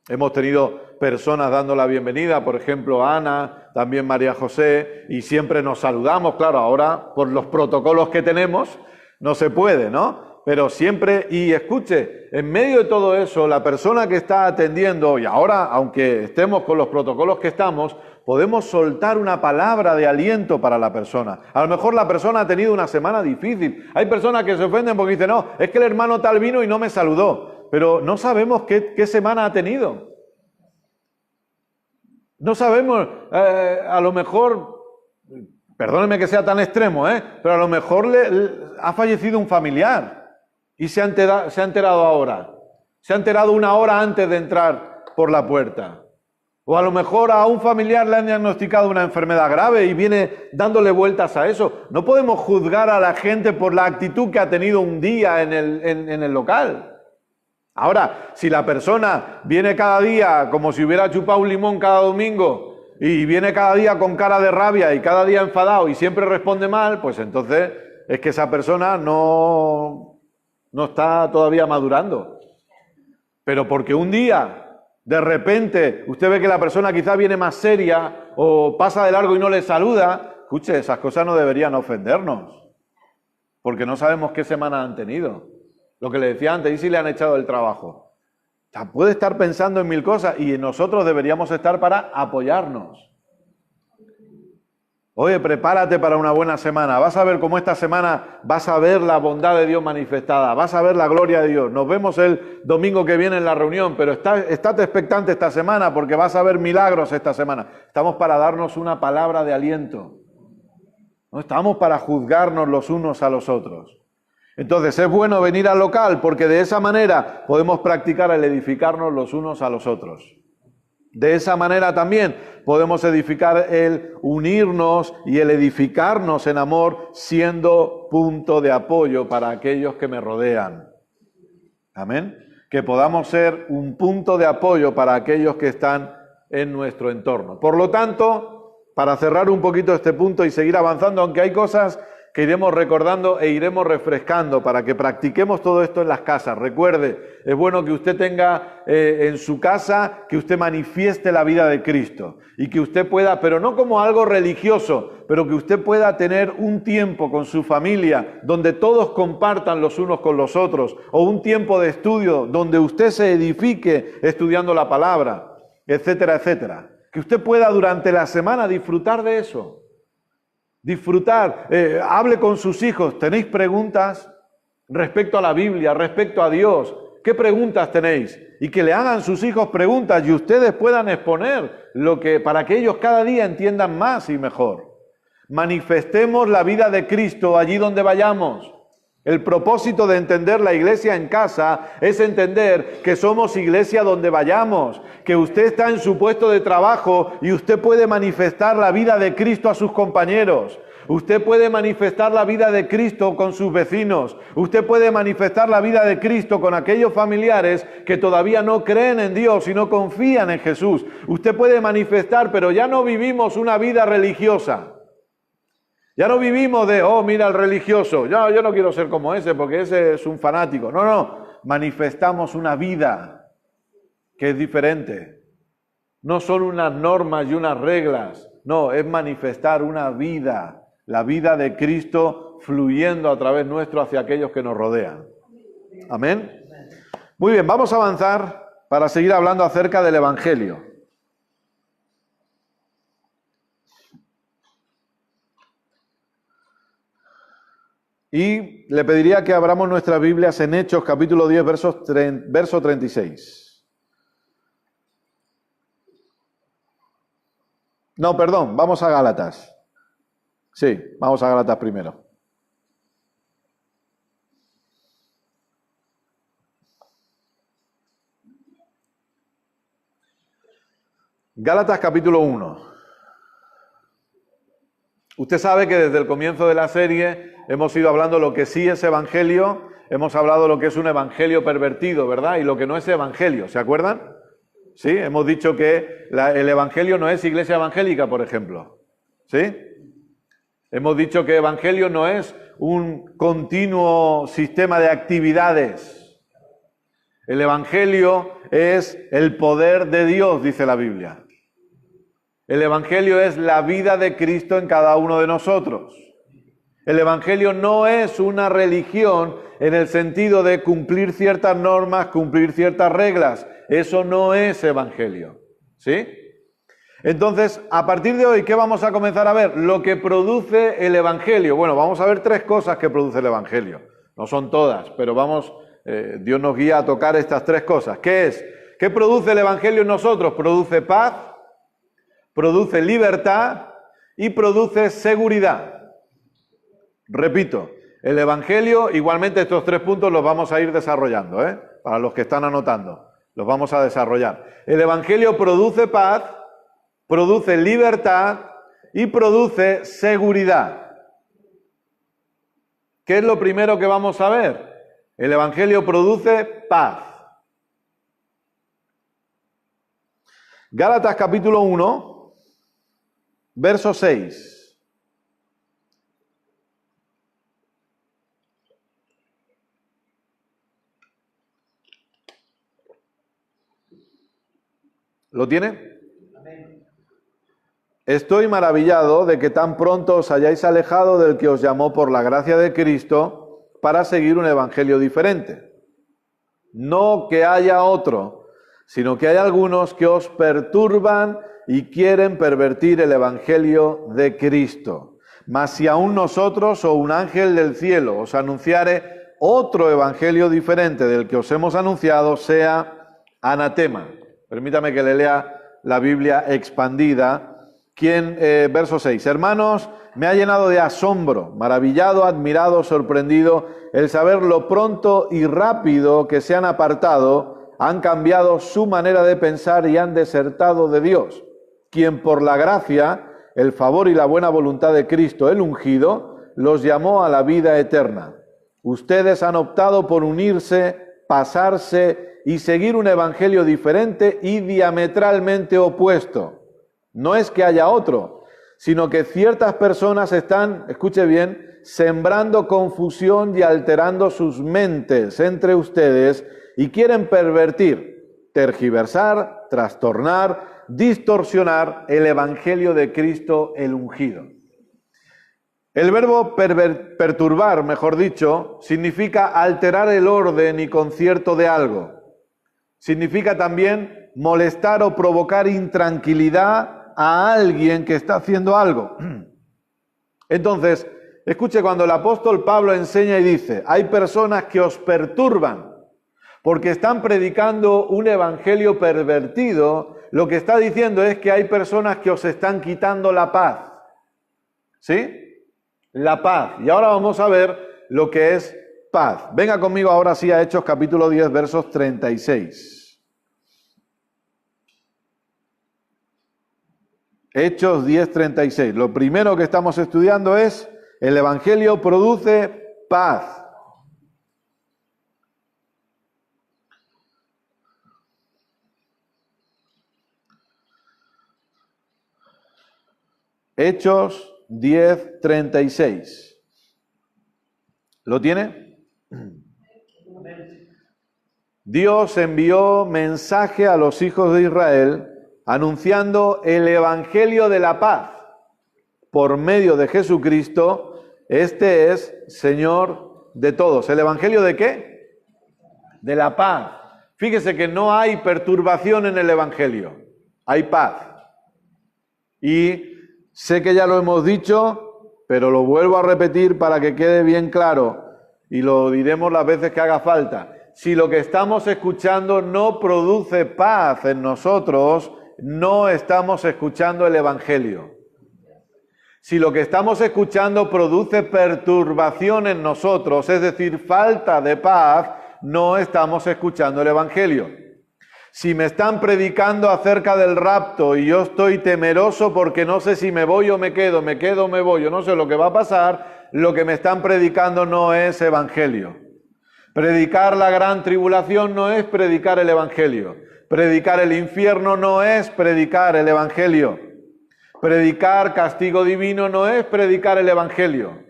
hemos tenido personas dando la bienvenida, por ejemplo Ana, también María José, y siempre nos saludamos. Claro, ahora por los protocolos que tenemos no se puede, ¿no? Pero siempre, y escuche, en medio de todo eso, la persona que está atendiendo, y ahora, aunque estemos con los protocolos que estamos, podemos soltar una palabra de aliento para la persona. A lo mejor la persona ha tenido una semana difícil. Hay personas que se ofenden porque dicen: no, es que el hermano tal vino y no me saludó. Pero no sabemos qué semana ha tenido. No sabemos, a lo mejor, perdónenme que sea tan extremo, pero a lo mejor ha fallecido un familiar. Y se ha enterado ahora. Se ha enterado una hora antes de entrar por la puerta. O a lo mejor a un familiar le han diagnosticado una enfermedad grave y viene dándole vueltas a eso. No podemos juzgar a la gente por la actitud que ha tenido un día en el local. Ahora, si la persona viene cada día como si hubiera chupado un limón cada domingo y viene cada día con cara de rabia y cada día enfadado y siempre responde mal, pues entonces es que esa persona no está todavía madurando. Pero porque un día, de repente, usted ve que la persona quizás viene más seria o pasa de largo y no le saluda, escuche, esas cosas no deberían ofendernos, porque no sabemos qué semana han tenido. Lo que le decía antes, ¿y si le han echado del trabajo? O sea, puede estar pensando en mil cosas y nosotros deberíamos estar para apoyarnos. Oye, prepárate para una buena semana. Vas a ver cómo esta semana vas a ver la bondad de Dios manifestada. Vas a ver la gloria de Dios. Nos vemos el domingo que viene en la reunión, pero estate expectante esta semana porque vas a ver milagros esta semana. Estamos para darnos una palabra de aliento. No estamos para juzgarnos los unos a los otros. Entonces es bueno venir al local porque de esa manera podemos practicar el edificarnos los unos a los otros. De esa manera también podemos edificar el unirnos y el edificarnos en amor, siendo punto de apoyo para aquellos que me rodean. Amén. Que podamos ser un punto de apoyo para aquellos que están en nuestro entorno. Por lo tanto, para cerrar un poquito este punto y seguir avanzando, aunque hay cosas que iremos recordando e iremos refrescando para que practiquemos todo esto en las casas. Recuerde, es bueno que usted tenga en su casa, que usted manifieste la vida de Cristo y que usted pueda, pero no como algo religioso, pero que usted pueda tener un tiempo con su familia donde todos compartan los unos con los otros, o un tiempo de estudio donde usted se edifique estudiando la palabra, etcétera, etcétera. Que usted pueda durante la semana disfrutar de eso. Disfrutar, hable con sus hijos. ¿Tenéis preguntas respecto a la Biblia, respecto a Dios? ¿Qué preguntas tenéis? Y que le hagan sus hijos preguntas y ustedes puedan exponer para que ellos cada día entiendan más y mejor. Manifestemos la vida de Cristo allí donde vayamos. El propósito de entender la iglesia en casa es entender que somos iglesia donde vayamos, que usted está en su puesto de trabajo y usted puede manifestar la vida de Cristo a sus compañeros. Usted puede manifestar la vida de Cristo con sus vecinos. Usted puede manifestar la vida de Cristo con aquellos familiares que todavía no creen en Dios y no confían en Jesús. Usted puede manifestar, pero ya no vivimos una vida religiosa. Ya no vivimos de, oh, mira el religioso, yo no quiero ser como ese porque ese es un fanático. No, manifestamos una vida que es diferente. No son unas normas y unas reglas, no, es manifestar una vida, la vida de Cristo fluyendo a través nuestro hacia aquellos que nos rodean. Amén. Muy bien, vamos a avanzar para seguir hablando acerca del Evangelio. Y le pediría que abramos nuestras Biblias en Hechos, capítulo 10, verso 36. No, perdón, vamos a Gálatas. Sí, vamos a Gálatas primero. Gálatas capítulo 1. Usted sabe que desde el comienzo de la serie hemos ido hablando lo que sí es evangelio, hemos hablado lo que es un evangelio pervertido, ¿verdad? Y lo que no es evangelio, ¿se acuerdan? Sí, hemos dicho que el evangelio no es iglesia evangélica, por ejemplo. ¿Sí? Hemos dicho que evangelio no es un continuo sistema de actividades. El evangelio es el poder de Dios, dice la Biblia. El evangelio es la vida de Cristo en cada uno de nosotros. El evangelio no es una religión en el sentido de cumplir ciertas normas, cumplir ciertas reglas. Eso no es evangelio. ¿Sí? Entonces, a partir de hoy, ¿qué vamos a comenzar a ver? Lo que produce el evangelio. Bueno, vamos a ver 3 cosas que produce el evangelio. No son todas, pero Dios nos guía a tocar estas 3 cosas. ¿Qué es? ¿Qué produce el evangelio en nosotros? Produce paz, produce libertad y produce seguridad. Repito, el evangelio, igualmente estos 3 puntos los vamos a ir desarrollando, para los que están anotando, los vamos a desarrollar. El evangelio produce paz, produce libertad y produce seguridad. ¿Qué es lo primero que vamos a ver? El evangelio produce paz. Gálatas capítulo 1, verso 6. ¿Lo tiene? Amén. Estoy maravillado de que tan pronto os hayáis alejado del que os llamó por la gracia de Cristo para seguir un evangelio diferente. No que haya otro, sino que hay algunos que os perturban y quieren pervertir el evangelio de Cristo. Mas si aún nosotros o un ángel del cielo os anunciare otro evangelio diferente del que os hemos anunciado, sea anatema. Permítame que le lea la Biblia expandida. Verso 6. Hermanos, me ha llenado de asombro, maravillado, admirado, sorprendido, el saber lo pronto y rápido que se han apartado, han cambiado su manera de pensar y han desertado de Dios, quien por la gracia, el favor y la buena voluntad de Cristo, el ungido, los llamó a la vida eterna. Ustedes han optado por unirse, pasarse y seguir un evangelio diferente y diametralmente opuesto. No es que haya otro, sino que ciertas personas están, escuche bien, sembrando confusión y alterando sus mentes entre ustedes y quieren pervertir, tergiversar, trastornar, distorsionar el evangelio de Cristo el ungido. El verbo perturbar, mejor dicho, significa alterar el orden y concierto de algo. Significa también molestar o provocar intranquilidad a alguien que está haciendo algo. Entonces, escuche, cuando el apóstol Pablo enseña y dice, hay personas que os perturban porque están predicando un evangelio pervertido, lo que está diciendo es que hay personas que os están quitando la paz. ¿Sí? La paz. Y ahora vamos a ver lo que es paz. Venga conmigo ahora sí a Hechos capítulo 10, versos 36. Hechos 10:36. Lo primero que estamos estudiando es el evangelio produce paz. Hechos 10:36. ¿Lo tiene? Dios envió mensaje a los hijos de Israel anunciando el evangelio de la paz por medio de Jesucristo. Este es Señor de todos. ¿El evangelio de qué? De la paz. Fíjese que no hay perturbación en el Evangelio, hay paz. Y sé que ya lo hemos dicho, pero lo vuelvo a repetir para que quede bien claro y lo diremos las veces que haga falta. Si lo que estamos escuchando no produce paz en nosotros, no estamos escuchando el Evangelio. Si lo que estamos escuchando produce perturbación en nosotros, es decir, falta de paz, no estamos escuchando el Evangelio. Si me están predicando acerca del rapto y yo estoy temeroso porque no sé si me voy o me quedo o me voy, yo no sé lo que va a pasar, lo que me están predicando no es Evangelio. Predicar la gran tribulación no es predicar el Evangelio. Predicar el infierno no es predicar el Evangelio. Predicar castigo divino no es predicar el Evangelio.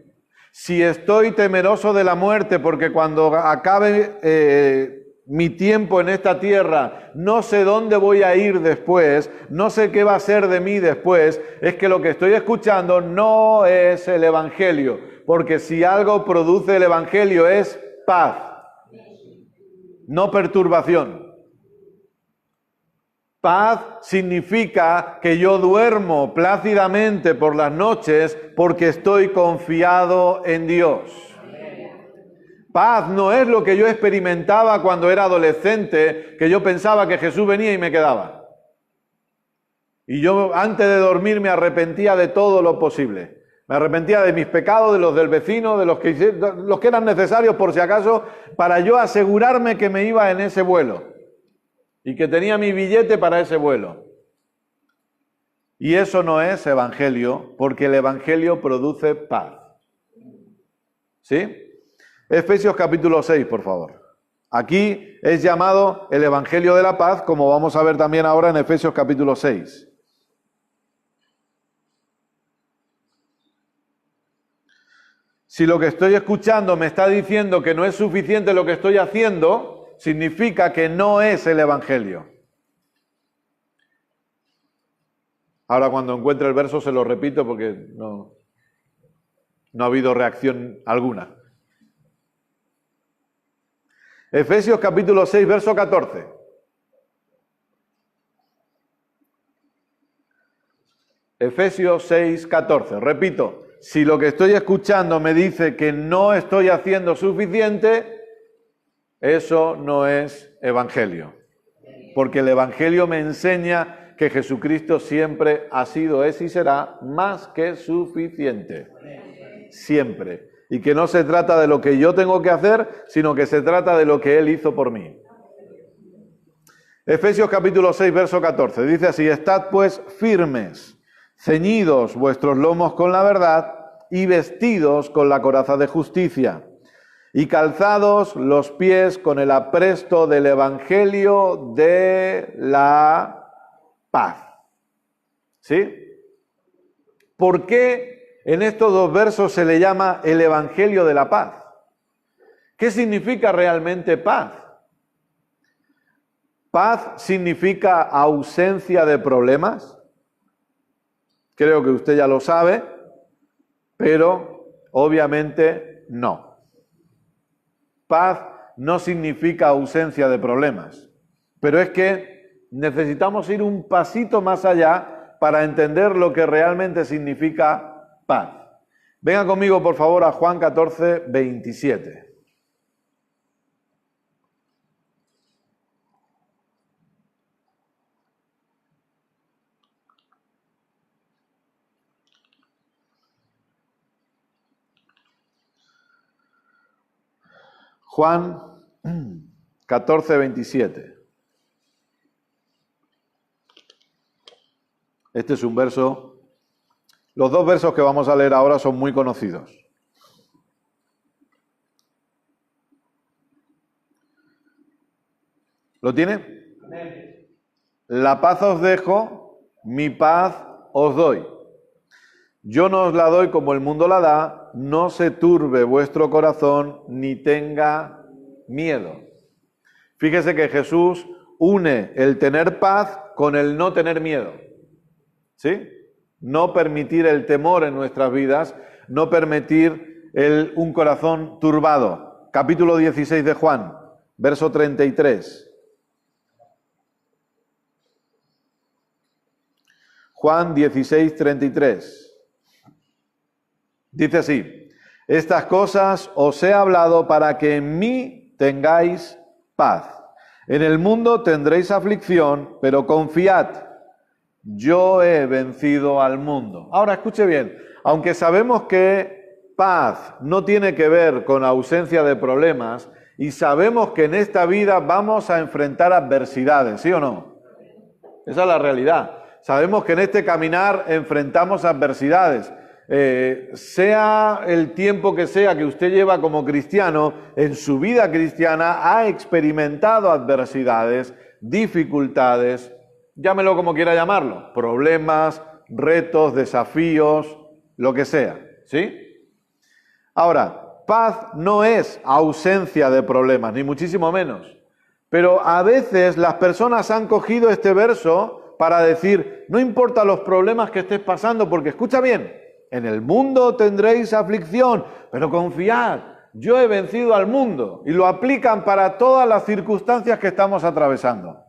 Si estoy temeroso de la muerte porque cuando acabe mi tiempo en esta tierra, no sé dónde voy a ir después, no sé qué va a ser de mí después, es que lo que estoy escuchando no es el Evangelio. Porque si algo produce el Evangelio es paz, no perturbación. Paz significa que yo duermo plácidamente por las noches porque estoy confiado en Dios. Paz no es lo que yo experimentaba cuando era adolescente, que yo pensaba que Jesús venía y me quedaba. Y yo antes de dormir me arrepentía de todo lo posible. Me arrepentía de mis pecados, de los del vecino, de los que eran necesarios por si acaso, para yo asegurarme que me iba en ese vuelo. Y que tenía mi billete para ese vuelo. Y eso no es evangelio, porque el evangelio produce paz. ¿Sí? Efesios capítulo 6, por favor. Aquí es llamado el evangelio de la paz, como vamos a ver también ahora en Efesios capítulo 6. Si lo que estoy escuchando me está diciendo que no es suficiente lo que estoy haciendo, significa que no es el Evangelio. Ahora cuando encuentre el verso se lo repito porque no ha habido reacción alguna. Efesios capítulo 6, verso 14. Efesios 6, 14. Repito, si lo que estoy escuchando me dice que no estoy haciendo suficiente, eso no es evangelio, porque el evangelio me enseña que Jesucristo siempre ha sido, es y será más que suficiente. Siempre. Y que no se trata de lo que yo tengo que hacer, sino que se trata de lo que Él hizo por mí. Efesios capítulo 6, verso 14. Dice así: estad pues firmes, ceñidos vuestros lomos con la verdad y vestidos con la coraza de justicia. Y calzados los pies con el apresto del Evangelio de la paz. ¿Sí? ¿Por qué en estos dos versos se le llama el Evangelio de la paz? ¿Qué significa realmente paz? ¿Paz significa ausencia de problemas? Creo que usted ya lo sabe, pero obviamente no. Paz no significa ausencia de problemas, pero es que necesitamos ir un pasito más allá para entender lo que realmente significa paz. Venga conmigo, por favor, a Juan 14, 27. Juan 14, 27. Este es un verso. Los dos versos que vamos a leer ahora son muy conocidos. ¿Lo tiene? La paz os dejo, mi paz os doy. Yo no os la doy como el mundo la da, no se turbe vuestro corazón ni tenga miedo. Fíjese que Jesús une el tener paz con el no tener miedo. ¿Sí? No permitir el temor en nuestras vidas, no permitir un corazón turbado. Capítulo 16 de Juan, verso 33. Juan 16:33. Dice así: estas cosas os he hablado para que en mí tengáis paz. En el mundo tendréis aflicción, pero confiad, yo he vencido al mundo. Ahora escuche bien, aunque sabemos que paz no tiene que ver con ausencia de problemas, y sabemos que en esta vida vamos a enfrentar adversidades, ¿sí o no? Esa es la realidad. Sabemos que en este caminar enfrentamos adversidades. Sea el tiempo que sea que usted lleva como cristiano, en su vida cristiana ha experimentado adversidades, dificultades, llámelo como quiera llamarlo, problemas, retos, desafíos, lo que sea, ¿sí? Ahora, paz no es ausencia de problemas, ni muchísimo menos. Pero a veces las personas han cogido este verso para decir, no importa los problemas que estés pasando, porque escucha bien, en el mundo tendréis aflicción, pero confiad, yo he vencido al mundo. Y lo aplican para todas las circunstancias que estamos atravesando.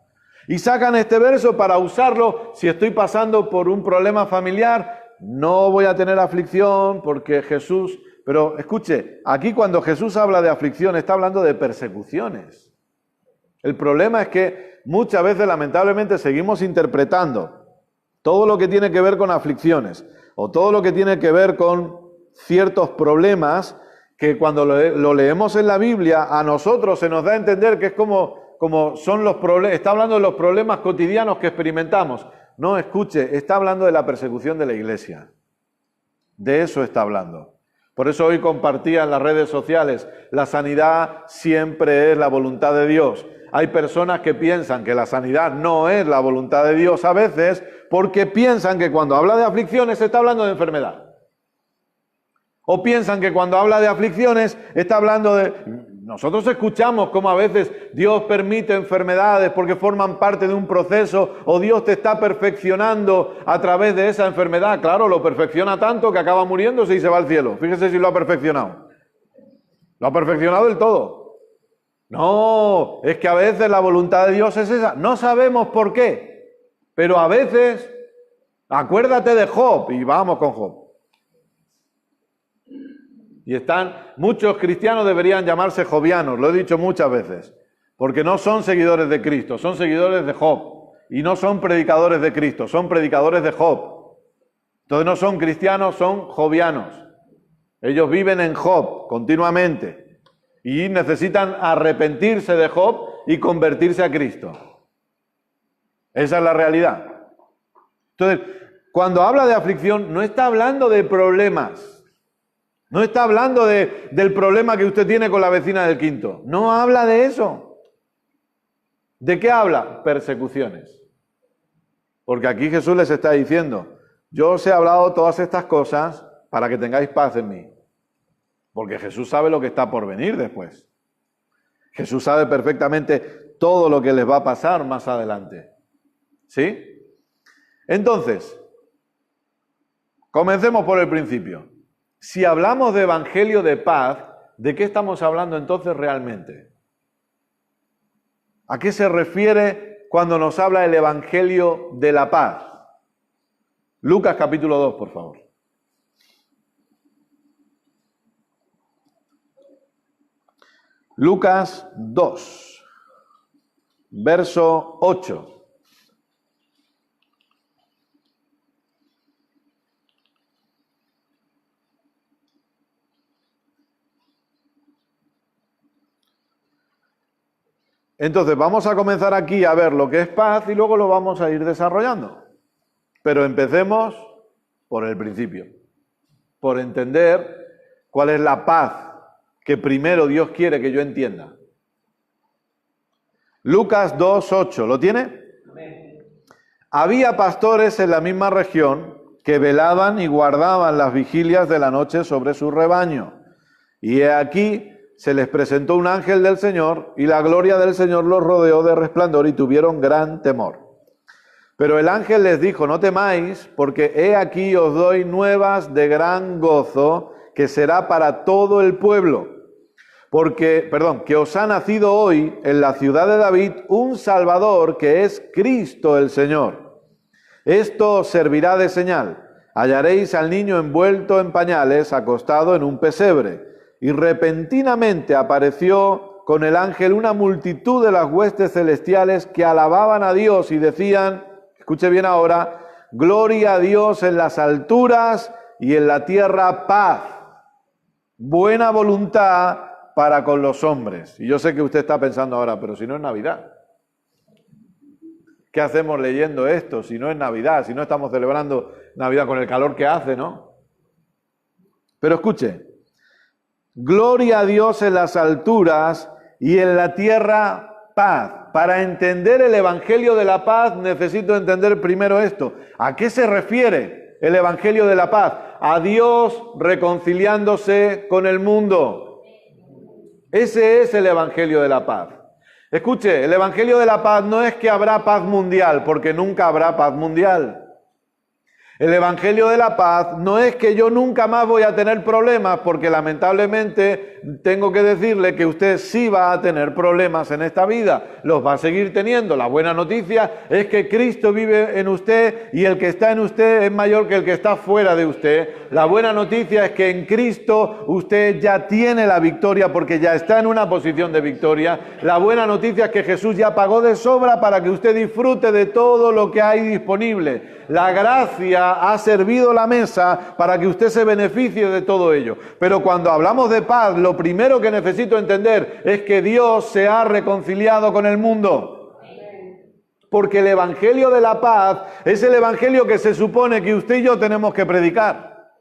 Y sacan este verso para usarlo si estoy pasando por un problema familiar, no voy a tener aflicción porque Jesús... Pero escuche, aquí cuando Jesús habla de aflicción está hablando de persecuciones. El problema es que muchas veces lamentablemente seguimos interpretando todo lo que tiene que ver con aflicciones o todo lo que tiene que ver con ciertos problemas que cuando lo leemos en la Biblia a nosotros se nos da a entender que es como son los problemas, está hablando de los problemas cotidianos que experimentamos. No, escuche, está hablando de la persecución de la iglesia. De eso está hablando. Por eso hoy compartía en las redes sociales, la sanidad siempre es la voluntad de Dios. Hay personas que piensan que la sanidad no es la voluntad de Dios a veces porque piensan que cuando habla de aflicciones está hablando de enfermedad. O piensan que cuando habla de aflicciones está hablando de... Nosotros escuchamos cómo a veces Dios permite enfermedades porque forman parte de un proceso o Dios te está perfeccionando a través de esa enfermedad. Claro, lo perfecciona tanto que acaba muriéndose y se va al cielo. Fíjese si lo ha perfeccionado. Lo ha perfeccionado del todo. No, es que a veces la voluntad de Dios es esa. No sabemos por qué, pero a veces, acuérdate de Job y vamos con Job. Y muchos cristianos deberían llamarse jovianos, lo he dicho muchas veces, porque no son seguidores de Cristo, son seguidores de Job. Y no son predicadores de Cristo, son predicadores de Job. Entonces no son cristianos, son jovianos. Ellos viven en Job continuamente y necesitan arrepentirse de Job y convertirse a Cristo. Esa es la realidad. Entonces, cuando habla de aflicción, no está hablando de problemas. No está hablando del problema que usted tiene con la vecina del quinto. No habla de eso. ¿De qué habla? Persecuciones. Porque aquí Jesús les está diciendo, yo os he hablado todas estas cosas para que tengáis paz en mí. Porque Jesús sabe lo que está por venir después. Jesús sabe perfectamente todo lo que les va a pasar más adelante. ¿Sí? Entonces, comencemos por el principio. Si hablamos de evangelio de paz, ¿de qué estamos hablando entonces realmente? ¿A qué se refiere cuando nos habla el evangelio de la paz? Lucas capítulo 2, por favor. Lucas 2, verso 8. Entonces vamos a comenzar aquí a ver lo que es paz y luego lo vamos a ir desarrollando. Pero empecemos por el principio, por entender cuál es la paz que primero Dios quiere que yo entienda. Lucas 2:8, ¿lo tiene? Amén. Había pastores en la misma región que velaban y guardaban las vigilias de la noche sobre su rebaño. Y he aquí, se les presentó un ángel del Señor y la gloria del Señor los rodeó de resplandor y tuvieron gran temor. Pero el ángel les dijo, no temáis, porque he aquí os doy nuevas de gran gozo, que será para todo el pueblo. Que os ha nacido hoy en la ciudad de David un Salvador, que es Cristo el Señor. Esto os servirá de señal. Hallaréis al niño envuelto en pañales, acostado en un pesebre. Y repentinamente apareció con el ángel una multitud de las huestes celestiales que alababan a Dios y decían, escuche bien ahora, gloria a Dios en las alturas y en la tierra paz, buena voluntad para con los hombres. Y yo sé que usted está pensando ahora, pero si no es Navidad, ¿qué hacemos leyendo esto si no es Navidad, si no estamos celebrando Navidad con el calor que hace, ¿no? Pero escuche, gloria a Dios en las alturas y en la tierra paz. Para entender el Evangelio de la paz necesito entender primero esto. ¿A qué se refiere el Evangelio de la paz? A Dios reconciliándose con el mundo. Ese es el Evangelio de la paz. Escuche, el Evangelio de la paz no es que habrá paz mundial, porque nunca habrá paz mundial. El Evangelio de la paz no es que yo nunca más voy a tener problemas, porque lamentablemente tengo que decirle que usted sí va a tener problemas en esta vida, los va a seguir teniendo. La buena noticia es que Cristo vive en usted y el que está en usted es mayor que el que está fuera de usted. La buena noticia es que en Cristo usted ya tiene la victoria porque ya está en una posición de victoria. La buena noticia es que Jesús ya pagó de sobra para que usted disfrute de todo lo que hay disponible. La gracia ha servido la mesa para que usted se beneficie de todo ello. Pero cuando hablamos de paz, lo primero que necesito entender es que Dios se ha reconciliado con el mundo. Porque el Evangelio de la paz es el Evangelio que se supone que usted y yo tenemos que predicar.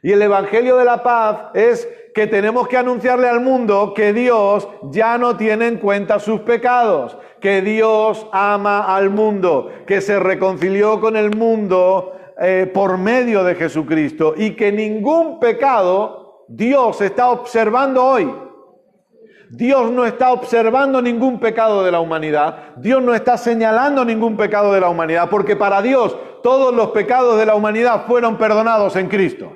Y el Evangelio de la paz es que tenemos que anunciarle al mundo que Dios ya no tiene en cuenta sus pecados, que Dios ama al mundo, que se reconcilió con el mundo por medio de Jesucristo y que ningún pecado Dios está observando hoy. Dios no está observando ningún pecado de la humanidad, Dios no está señalando ningún pecado de la humanidad, porque para Dios todos los pecados de la humanidad fueron perdonados en Cristo.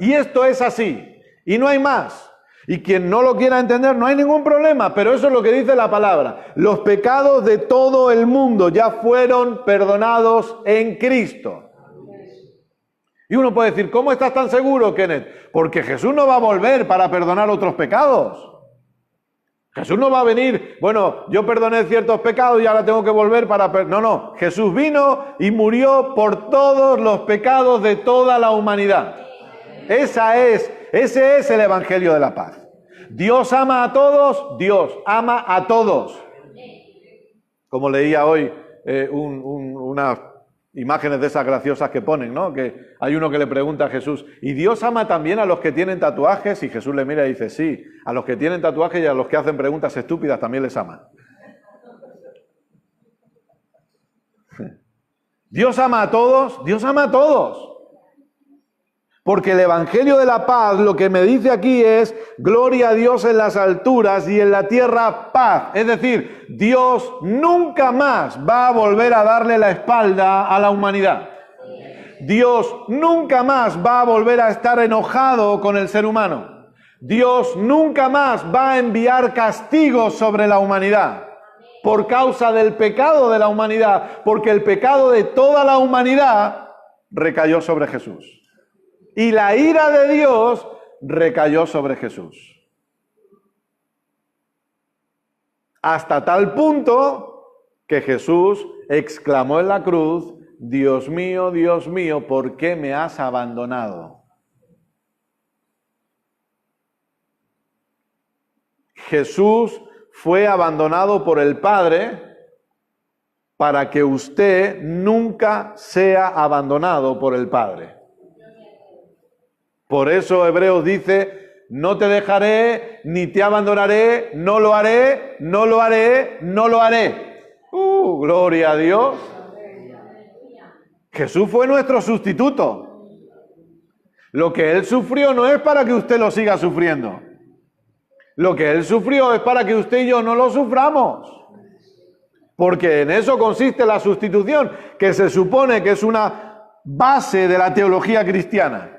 Y esto es así, y no hay más. Y quien no lo quiera entender, no hay ningún problema, pero eso es lo que dice la palabra. Los pecados de todo el mundo ya fueron perdonados en Cristo. Y uno puede decir, ¿cómo estás tan seguro, Kenneth? Porque Jesús no va a volver para perdonar otros pecados. Jesús no va a venir, bueno, yo perdoné ciertos pecados y ahora tengo que volver para... No, Jesús vino y murió por todos los pecados de toda la humanidad. Ese es el Evangelio de la paz. Dios ama a todos, Dios ama a todos. Como leía hoy unas imágenes de esas graciosas que ponen, ¿no? Que hay uno que le pregunta a Jesús, ¿y Dios ama también a los que tienen tatuajes? Y Jesús le mira y dice, sí, a los que tienen tatuajes y a los que hacen preguntas estúpidas también les ama. Dios ama a todos, Dios ama a todos. Porque el Evangelio de la paz lo que me dice aquí es gloria a Dios en las alturas y en la tierra paz. Es decir, Dios nunca más va a volver a darle la espalda a la humanidad. Dios nunca más va a volver a estar enojado con el ser humano. Dios nunca más va a enviar castigos sobre la humanidad por causa del pecado de la humanidad, porque el pecado de toda la humanidad recayó sobre Jesús. Y la ira de Dios recayó sobre Jesús. Hasta tal punto que Jesús exclamó en la cruz, Dios mío, ¿por qué me has abandonado? Jesús fue abandonado por el Padre para que usted nunca sea abandonado por el Padre. Por eso Hebreos dice, no te dejaré, ni te abandonaré, no lo haré, no lo haré, no lo haré. Gloria a Dios. Jesús fue nuestro sustituto. Lo que Él sufrió no es para que usted lo siga sufriendo. Lo que Él sufrió es para que usted y yo no lo suframos. Porque en eso consiste la sustitución, que se supone que es una base de la teología cristiana.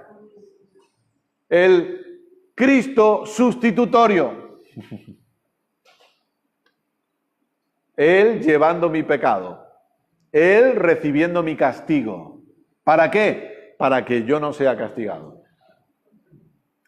El Cristo sustitutorio. Él llevando mi pecado. Él recibiendo mi castigo. ¿Para qué? Para que yo no sea castigado.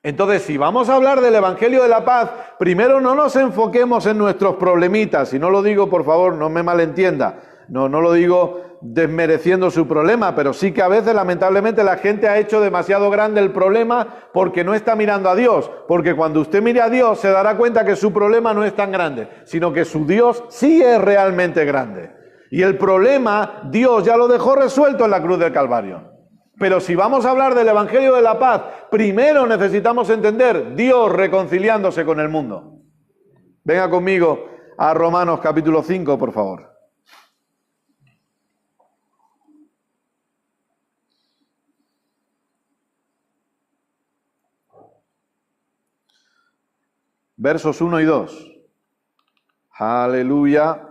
Entonces, si vamos a hablar del Evangelio de la Paz, primero no nos enfoquemos en nuestros problemitas, y no lo digo, por favor, no me malentienda, no lo digo desmereciendo su problema, pero sí que a veces, lamentablemente, la gente ha hecho demasiado grande el problema porque no está mirando a Dios, porque cuando usted mire a Dios se dará cuenta que su problema no es tan grande, sino que su Dios sí es realmente grande. Y el problema, Dios ya lo dejó resuelto en la cruz del Calvario. Pero si vamos a hablar del Evangelio de la Paz, primero necesitamos entender Dios reconciliándose con el mundo. Venga conmigo a Romanos capítulo 5, por favor. Versos 1 y 2. Aleluya.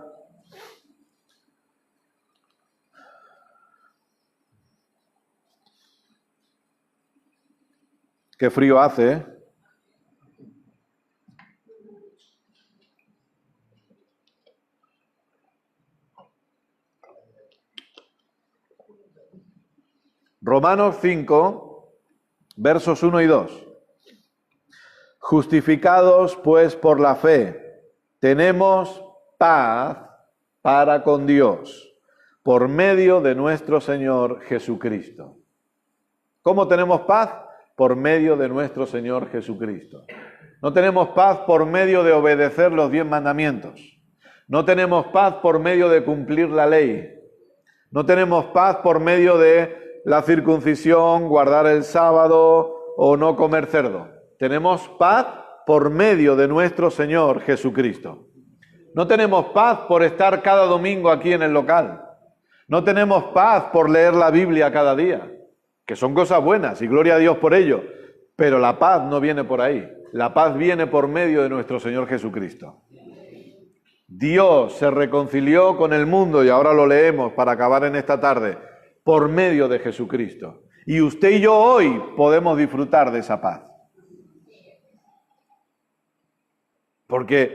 Qué frío hace, ¿eh? Romanos 5, versos 1 y 2. Justificados pues por la fe, tenemos paz para con Dios, por medio de nuestro Señor Jesucristo. ¿Cómo tenemos paz? Por medio de nuestro Señor Jesucristo. No tenemos paz por medio de obedecer los 10 mandamientos. No tenemos paz por medio de cumplir la ley. No tenemos paz por medio de la circuncisión, guardar el sábado o no comer cerdo. Tenemos paz por medio de nuestro Señor Jesucristo. No tenemos paz por estar cada domingo aquí en el local. No tenemos paz por leer la Biblia cada día, que son cosas buenas y gloria a Dios por ello. Pero la paz no viene por ahí. La paz viene por medio de nuestro Señor Jesucristo. Dios se reconcilió con el mundo, y ahora lo leemos para acabar en esta tarde, por medio de Jesucristo. Y usted y yo hoy podemos disfrutar de esa paz. Porque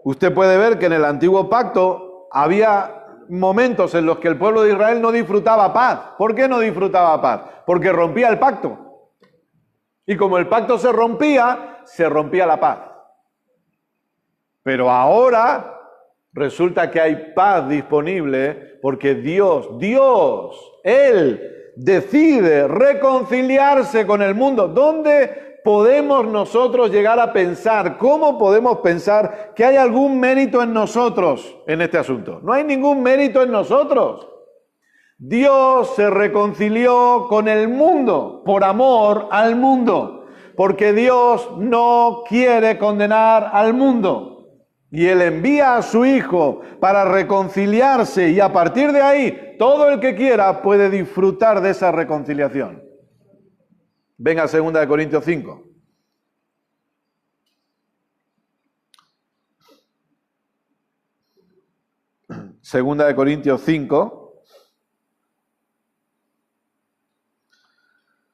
usted puede ver que en el antiguo pacto había momentos en los que el pueblo de Israel no disfrutaba paz. ¿Por qué no disfrutaba paz? Porque rompía el pacto. Y como el pacto se rompía la paz. Pero ahora resulta que hay paz disponible porque Dios, Él decide reconciliarse con el mundo. ¿Dónde podemos nosotros llegar a pensar? ¿Cómo podemos pensar que hay algún mérito en nosotros en este asunto? No hay ningún mérito en nosotros. Dios se reconcilió con el mundo por amor al mundo, porque Dios no quiere condenar al mundo. Y Él envía a su Hijo para reconciliarse, y a partir de ahí, todo el que quiera puede disfrutar de esa reconciliación. Venga, 2 Corintios 5. Segunda de Corintios 5,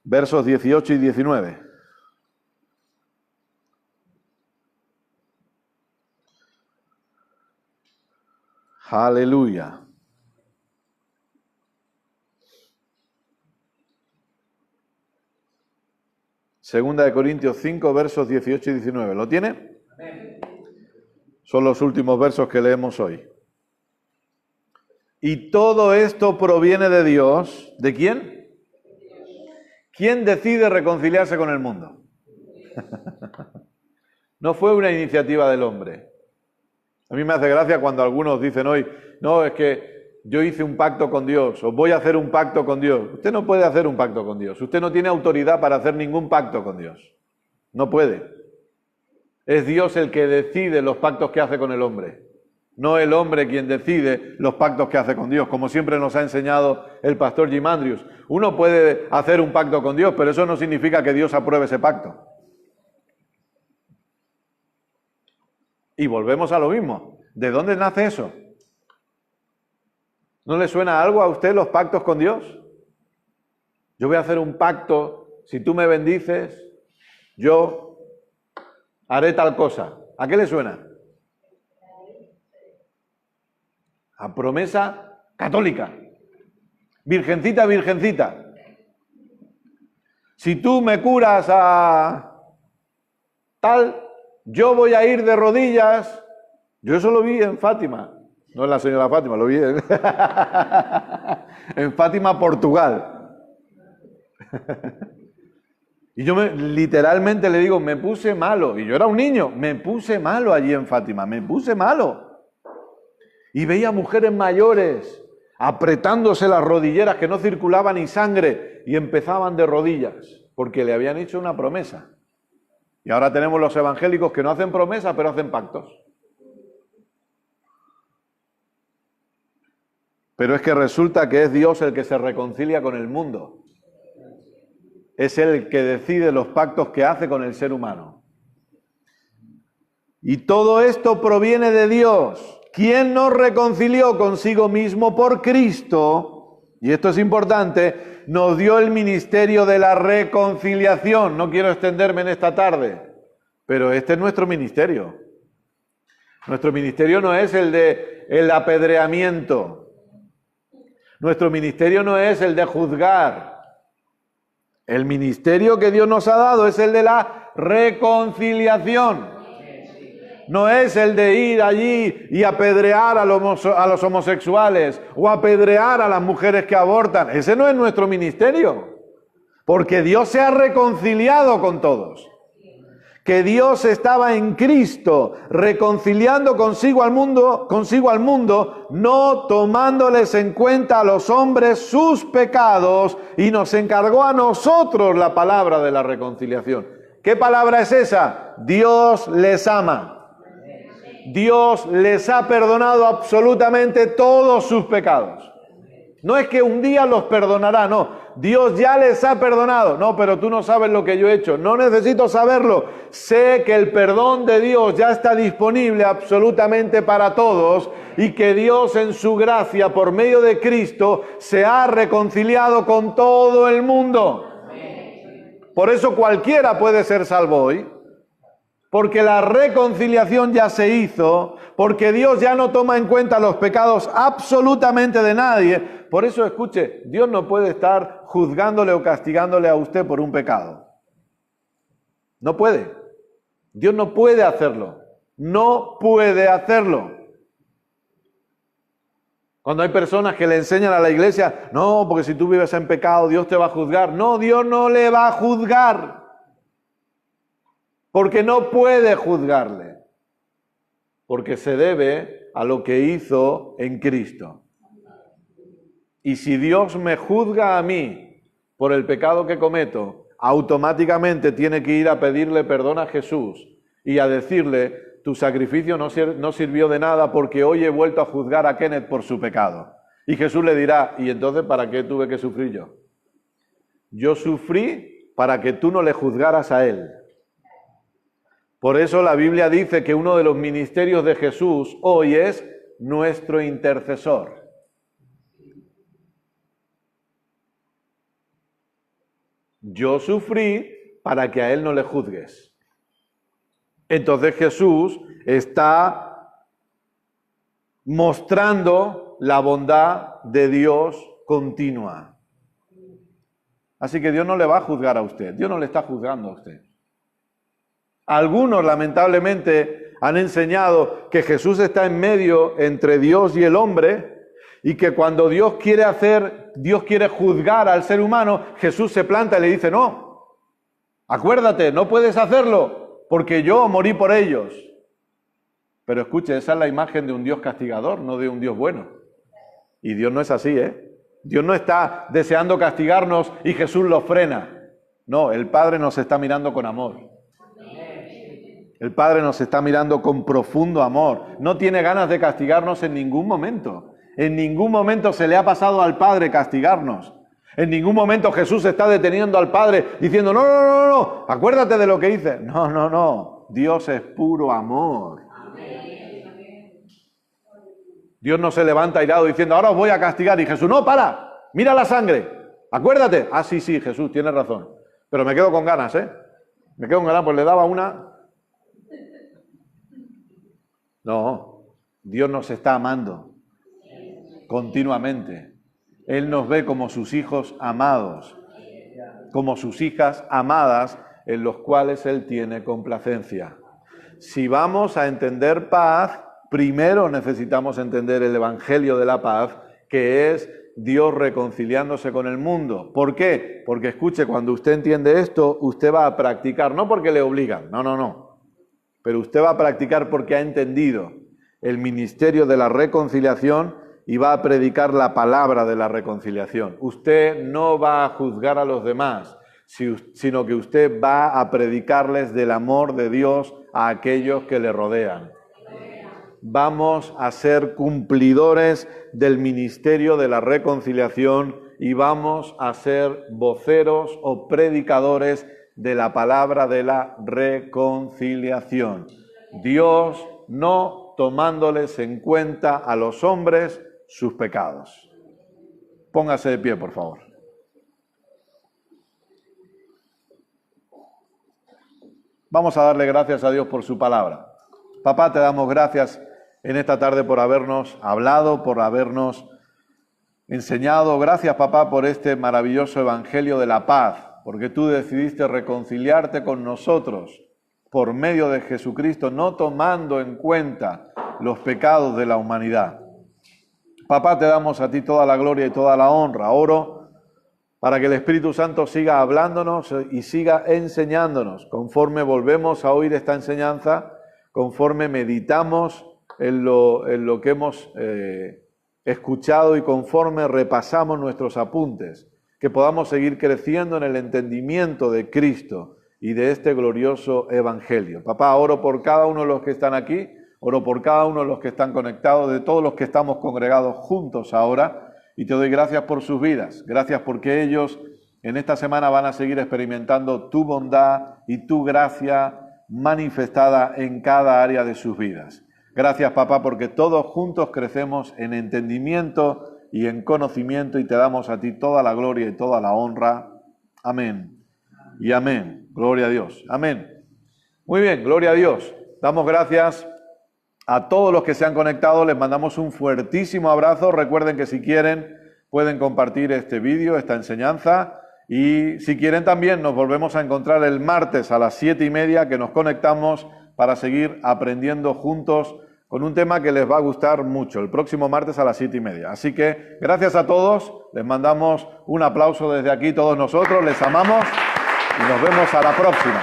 versos 18 y 19. Aleluya. Segunda de Corintios 5, versos 18 y 19. ¿Lo tiene? Son los últimos versos que leemos hoy. Y todo esto proviene de Dios. ¿De quién? ¿Quién decide reconciliarse con el mundo? No fue una iniciativa del hombre. A mí me hace gracia cuando algunos dicen hoy, no, es que yo hice un pacto con Dios, o voy a hacer un pacto con Dios. Usted no puede hacer un pacto con Dios. Usted no tiene autoridad para hacer ningún pacto con Dios. No puede. Es Dios el que decide los pactos que hace con el hombre. No el hombre quien decide los pactos que hace con Dios, como siempre nos ha enseñado el pastor Jim Andrews. Uno puede hacer un pacto con Dios, pero eso no significa que Dios apruebe ese pacto. Y volvemos a lo mismo. ¿De dónde nace eso? ¿No le suena algo a usted los pactos con Dios? Yo voy a hacer un pacto, si tú me bendices, yo haré tal cosa. ¿A qué le suena? A promesa católica. Virgencita, virgencita, si tú me curas a tal, yo voy a ir de rodillas. Yo eso lo vi en Fátima, no en la señora Fátima, lo vi en Fátima, Portugal. Y yo literalmente le digo, me puse malo. Y yo era un niño, me puse malo allí en Fátima, me puse malo. Y veía mujeres mayores apretándose las rodilleras que no circulaba ni sangre y empezaban de rodillas porque le habían hecho una promesa. Y ahora tenemos los evangélicos que no hacen promesas pero hacen pactos. Pero es que resulta que es Dios el que se reconcilia con el mundo. Es Él el que decide los pactos que hace con el ser humano. Y todo esto proviene de Dios, quien nos reconcilió consigo mismo por Cristo, y esto es importante, nos dio el ministerio de la reconciliación. No quiero extenderme en esta tarde, pero este es nuestro ministerio. Nuestro ministerio no es el de el apedreamiento. Nuestro ministerio no es el de juzgar. El ministerio que Dios nos ha dado es el de la reconciliación. No es el de ir allí y apedrear a los homosexuales o apedrear a las mujeres que abortan. Ese no es nuestro ministerio. Porque Dios se ha reconciliado con todos. Que Dios estaba en Cristo reconciliando consigo al mundo, no tomándoles en cuenta a los hombres sus pecados, y nos encargó a nosotros la palabra de la reconciliación. ¿Qué palabra es esa? Dios les ama. Dios les ha perdonado absolutamente todos sus pecados. No es que un día los perdonará, no. Dios ya les ha perdonado. No, pero tú no sabes lo que yo he hecho. No necesito saberlo. Sé que el perdón de Dios ya está disponible absolutamente para todos y que Dios en su gracia, por medio de Cristo, se ha reconciliado con todo el mundo. Por eso cualquiera puede ser salvo hoy. Porque la reconciliación ya se hizo, porque Dios ya no toma en cuenta los pecados absolutamente de nadie. Por eso, escuche, Dios no puede estar juzgándole o castigándole a usted por un pecado. No puede. Dios no puede hacerlo. No puede hacerlo. Cuando hay personas que le enseñan a la iglesia, no, porque si tú vives en pecado, Dios te va a juzgar. No, Dios no le va a juzgar. Porque no puede juzgarle, porque se debe a lo que hizo en Cristo. Y si Dios me juzga a mí por el pecado que cometo, automáticamente tiene que ir a pedirle perdón a Jesús y a decirle, tu sacrificio no sirvió de nada porque hoy he vuelto a juzgar a Kenneth por su pecado. Y Jesús le dirá, ¿y entonces para qué tuve que sufrir yo? Yo sufrí para que tú no le juzgaras a él. Por eso la Biblia dice que uno de los ministerios de Jesús hoy es nuestro intercesor. Yo sufrí para que a él no le juzgues. Entonces Jesús está mostrando la bondad de Dios continua. Así que Dios no le va a juzgar a usted, Dios no le está juzgando a usted. Algunos, lamentablemente, han enseñado que Jesús está en medio entre Dios y el hombre y que cuando Dios quiere juzgar al ser humano, Jesús se planta y le dice, no, acuérdate, no puedes hacerlo porque yo morí por ellos. Pero escuche, esa es la imagen de un Dios castigador, no de un Dios bueno. Y Dios no es así, ¿eh? Dios no está deseando castigarnos y Jesús lo frena. No, el Padre nos está mirando con amor. El Padre nos está mirando con profundo amor. No tiene ganas de castigarnos en ningún momento. En ningún momento se le ha pasado al Padre castigarnos. En ningún momento Jesús está deteniendo al Padre diciendo, no, acuérdate de lo que hice. No. Dios es puro amor. Dios no se levanta airado diciendo, ahora os voy a castigar. Y Jesús, no, para, mira la sangre. Acuérdate. Ah, sí, Jesús, tienes razón. Pero me quedo con ganas, ¿eh? Me quedo con ganas, pues le daba una... No, Dios nos está amando continuamente. Él nos ve como sus hijos amados, como sus hijas amadas, en los cuales Él tiene complacencia. Si vamos a entender paz, primero necesitamos entender el Evangelio de la paz, que es Dios reconciliándose con el mundo. ¿Por qué? Porque escuche, cuando usted entiende esto, usted va a practicar, no porque le obligan, no, pero usted va a practicar porque ha entendido el ministerio de la reconciliación y va a predicar la palabra de la reconciliación. Usted no va a juzgar a los demás, sino que usted va a predicarles del amor de Dios a aquellos que le rodean. Vamos a ser cumplidores del ministerio de la reconciliación y vamos a ser voceros o predicadores de la palabra de la reconciliación. Dios no tomándoles en cuenta a los hombres sus pecados. Póngase de pie, por favor. Vamos a darle gracias a Dios por su palabra. Papá, te damos gracias en esta tarde por habernos hablado, por habernos enseñado. Gracias, papá, por este maravilloso evangelio de la paz, porque tú decidiste reconciliarte con nosotros por medio de Jesucristo, no tomando en cuenta los pecados de la humanidad. Papá, te damos a ti toda la gloria y toda la honra. Oro para que el Espíritu Santo siga hablándonos y siga enseñándonos, conforme volvemos a oír esta enseñanza, conforme meditamos en lo que hemos escuchado y conforme repasamos nuestros apuntes, que podamos seguir creciendo en el entendimiento de Cristo y de este glorioso evangelio. Papá, oro por cada uno de los que están aquí, oro por cada uno de los que están conectados, de todos los que estamos congregados juntos ahora, y te doy gracias por sus vidas. Gracias porque ellos en esta semana van a seguir experimentando tu bondad y tu gracia manifestada en cada área de sus vidas. Gracias, papá, porque todos juntos crecemos en entendimiento y en conocimiento y te damos a ti toda la gloria y toda la honra. Amén y amén. Gloria a Dios. Amén. Muy bien, gloria a Dios. Damos gracias a todos los que se han conectado, les mandamos un fuertísimo abrazo. Recuerden que si quieren pueden compartir este vídeo, esta enseñanza, y si quieren también nos volvemos a encontrar el martes a las 7:30, que nos conectamos para seguir aprendiendo juntos con un tema que les va a gustar mucho, el próximo martes a las 7:30. Así que gracias a todos, les mandamos un aplauso desde aquí todos nosotros, les amamos y nos vemos a la próxima.